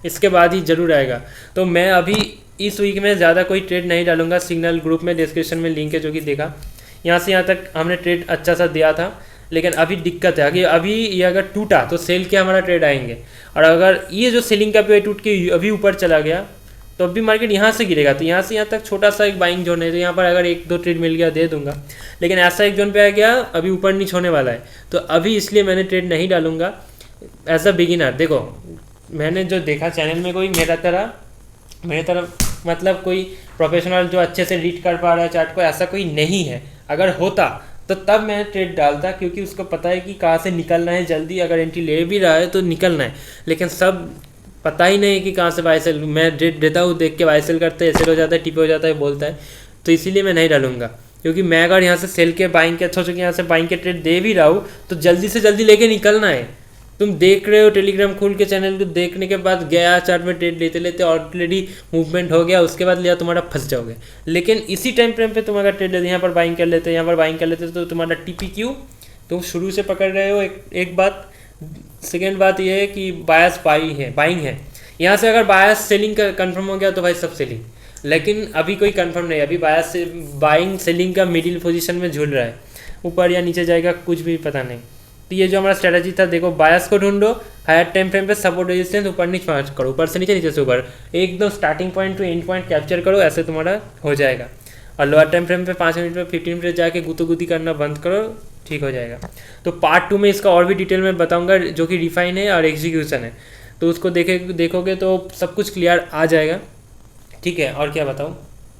इसके बाद ही ज़रूर आएगा। तो मैं अभी इस वीक में ज़्यादा कोई ट्रेड नहीं डालूंगा। सिग्नल ग्रुप में डिस्क्रिप्शन में लिंक है, जो कि देखा यहाँ से यहाँ तक हमने ट्रेड अच्छा सा दिया था, लेकिन अभी दिक्कत है कि अभी ये अगर टूटा तो सेल के हमारा ट्रेड आएंगे, और अगर ये जो सेलिंग का भी टूट के अभी ऊपर चला गया तो अभी मार्केट यहाँ से गिरेगा। तो यहाँ से यहाँ तक छोटा सा एक बाइंग जोन है, तो यहाँ पर अगर 1-2 ट्रेड मिल गया दे दूंगा, लेकिन ऐसा एक जोन पे आ गया अभी ऊपर नीचे होने वाला है, तो अभी इसलिए मैंने ट्रेड नहीं डालूंगा एज अ बिगिनर। देखो मैंने जो देखा चैनल में कोई मेरे तरफ मतलब कोई प्रोफेशनल जो अच्छे से रीड कर पा रहा है चार्ट को, ऐसा कोई नहीं है। अगर होता तो तब मैं ट्रेड डालता, क्योंकि उसको पता है कि कहाँ से निकलना है जल्दी। अगर एंट्री ले भी रहा है तो निकलना है, लेकिन सब पता ही नहीं है कि कहाँ से बाय सेल। मैं ट्रेड देता हूँ, देख के बाय सेल करते हैं, सेल हो जाता है, टिप हो जाता है, बोलता है, तो इसीलिए मैं नहीं डालूंगा। क्योंकि मैं अगर यहाँ से सेल के बाइंग के अच्छा यहाँ से बाइंग के ट्रेड दे भी रहा हूँ तो जल्दी से जल्दी लेके निकलना है। तुम देख रहे हो टेलीग्राम खोल के चैनल को, देखने के बाद गया चार्ट में ट्रेड लेते लेते ऑलरेडी मूवमेंट हो गया, उसके बाद लिया तुम्हारा फंस जाओगे। लेकिन इसी टाइम फ्रेम पे तुम अगर ट्रेड लेते, यहाँ पर बाइंग कर लेते, यहाँ पर बाइंग कर लेते, तो तुम्हारा TPQ तुम शुरू से पकड़ रहे हो। एक बात। सेकेंड बात ये है कि बायस बाइंग है। यहाँ से अगर बायस सेलिंग का कन्फर्म हो गया तो भाई सब सेलिंग, लेकिन अभी कोई कन्फर्म नहीं है। अभी बायस से बाइंग सेलिंग का मिडिल पोजीशन में झूल रहा है, ऊपर या नीचे जाएगा कुछ भी पता नहीं। तो ये जो हमारा स्ट्रेटजी था, देखो बायस को ढूंढो, हायर टाइम फ्रेम पे सपोर्ट रेजिस्टेंस ऊपर नीचे करो, ऊपर से नीचे, नीचे से ऊपर, एकदम starting point two and point capture करो, ऐसे तुम्हारा हो जाएगा। और लोअर टाइम फ्रेम पे 5 मिनट पे 15 मिनट जाके गुती करना बंद करो, ठीक हो जाएगा। तो पार्ट 2 में इसका और भी डिटेल में बताऊंगा, जो कि रिफाइन है और एग्जीक्यूशन है, तो उसको देखोगे तो सब कुछ क्लियर आ जाएगा। ठीक है, और क्या बताऊँ,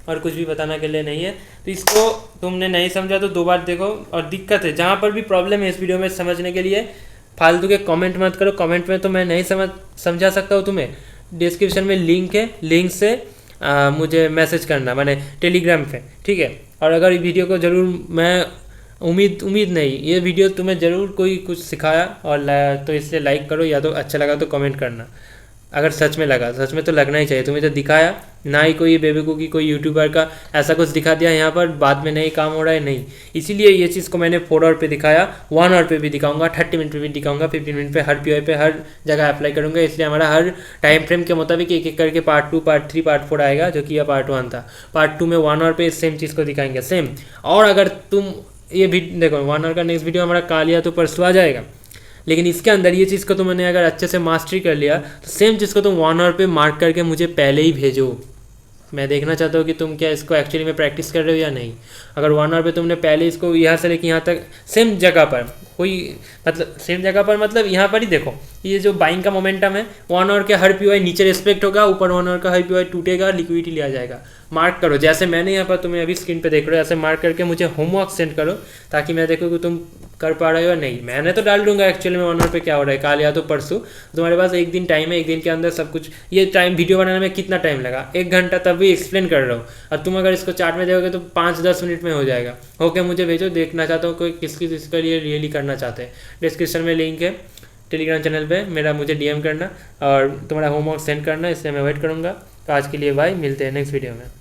और कुछ भी बताने के लिए नहीं है। तो इसको तुमने नहीं समझा तो 2 बार देखो। और दिक्कत है, जहाँ पर भी प्रॉब्लम है इस वीडियो में समझने के लिए, फालतू के कमेंट मत करो। कमेंट में तो मैं नहीं समझा सकता हूँ तुम्हें। डिस्क्रिप्शन में लिंक है, लिंक से मुझे मैसेज करना, मैंने टेलीग्राम पे, ठीक है। और अगर वीडियो को ज़रूर, मैं उम्मीद नहीं, ये वीडियो तुम्हें ज़रूर कोई कुछ सिखाया और तो इसलिए लाइक करो, या तो अच्छा लगा तो कमेंट करना। अगर सच में लगा, सच में तो लगना ही चाहिए। तुम्हें तो दिखाया ना ही कोई बेवकूफ़ की कोई यूट्यूबर का ऐसा कुछ दिखा दिया यहाँ पर, बाद में नहीं काम हो रहा है, नहीं। इसीलिए ये चीज़ को मैंने 4 आवर पे दिखाया, 1 आवर पे भी दिखाऊंगा, 30 मिनट पे भी दिखाऊंगा, 15 मिनट पे हर POI पे हर जगह अप्लाई करूँगा। इसलिए हमारा हर टाइम फ्रेम के मुताबिक एक एक करके पार्ट 2, पार्ट 3, पार्ट 4 आएगा, जो कि यह पार्ट 1 था। पार्ट 2 में 1 आवर पे सेम चीज़ को दिखाएंगे, सेम। और अगर तुम ये भी देखो 1 आवर का नेक्स्ट वीडियो हमारा कल या तो परसों आ जाएगा, लेकिन इसके अंदर ये चीज़ को तुमने अगर अच्छे से मास्टरी कर लिया तो सेम चीज़ को तुम 1 आवर पे मार्क करके मुझे पहले ही भेजो। मैं देखना चाहता हूँ कि तुम क्या इसको एक्चुअली में प्रैक्टिस कर रहे हो या नहीं। अगर 1 आवर पे तुमने पहले इसको यहाँ से लेके यहाँ तक सेम जगह पर कोई मतलब सेम जगह पर मतलब यहाँ पर ही देखो, ये जो बाइंग का मोमेंटम है 1 आवर के हर पीवाई नीचे रिस्पेक्ट होगा, ऊपर 1 आवर का हर पीवाई टूटेगा, लिक्विडिटी लिया जाएगा। मार्क करो जैसे मैंने यहाँ पर तुम्हें अभी स्क्रीन पे देख रहे हो, ऐसे मार्क करके मुझे होमवर्क सेंड करो ताकि मैं देखूँ कि तुम कर पा रहे हो या नहीं। मैंने तो डाल दूंगा एक्चुअली में 1 आवर पे क्या हो रहा है कल या तो परसों। तुम्हारे पास एक दिन टाइम है, एक दिन के अंदर सब कुछ। ये टाइम वीडियो बनाने में कितना टाइम लगा, 1 घंटा, तब भी एक्सप्लेन कर रहा हूँ। और तुम अगर इसको चार्ट में देखोगे तो 5-10 मिनट में हो जाएगा। ओके मुझे भेजो, देखना चाहता हूँ कोई किसके लिए रियली करना चाहते हैं। डिस्क्रिप्शन में लिंक है टेलीग्राम चैनल पे मेरा, मुझे डीएम करना और तुम्हारा होमवर्क सेंड करना, इससे मैं वेट करूँगा। तो आज के लिए बाय, मिलते हैं नेक्स्ट वीडियो में।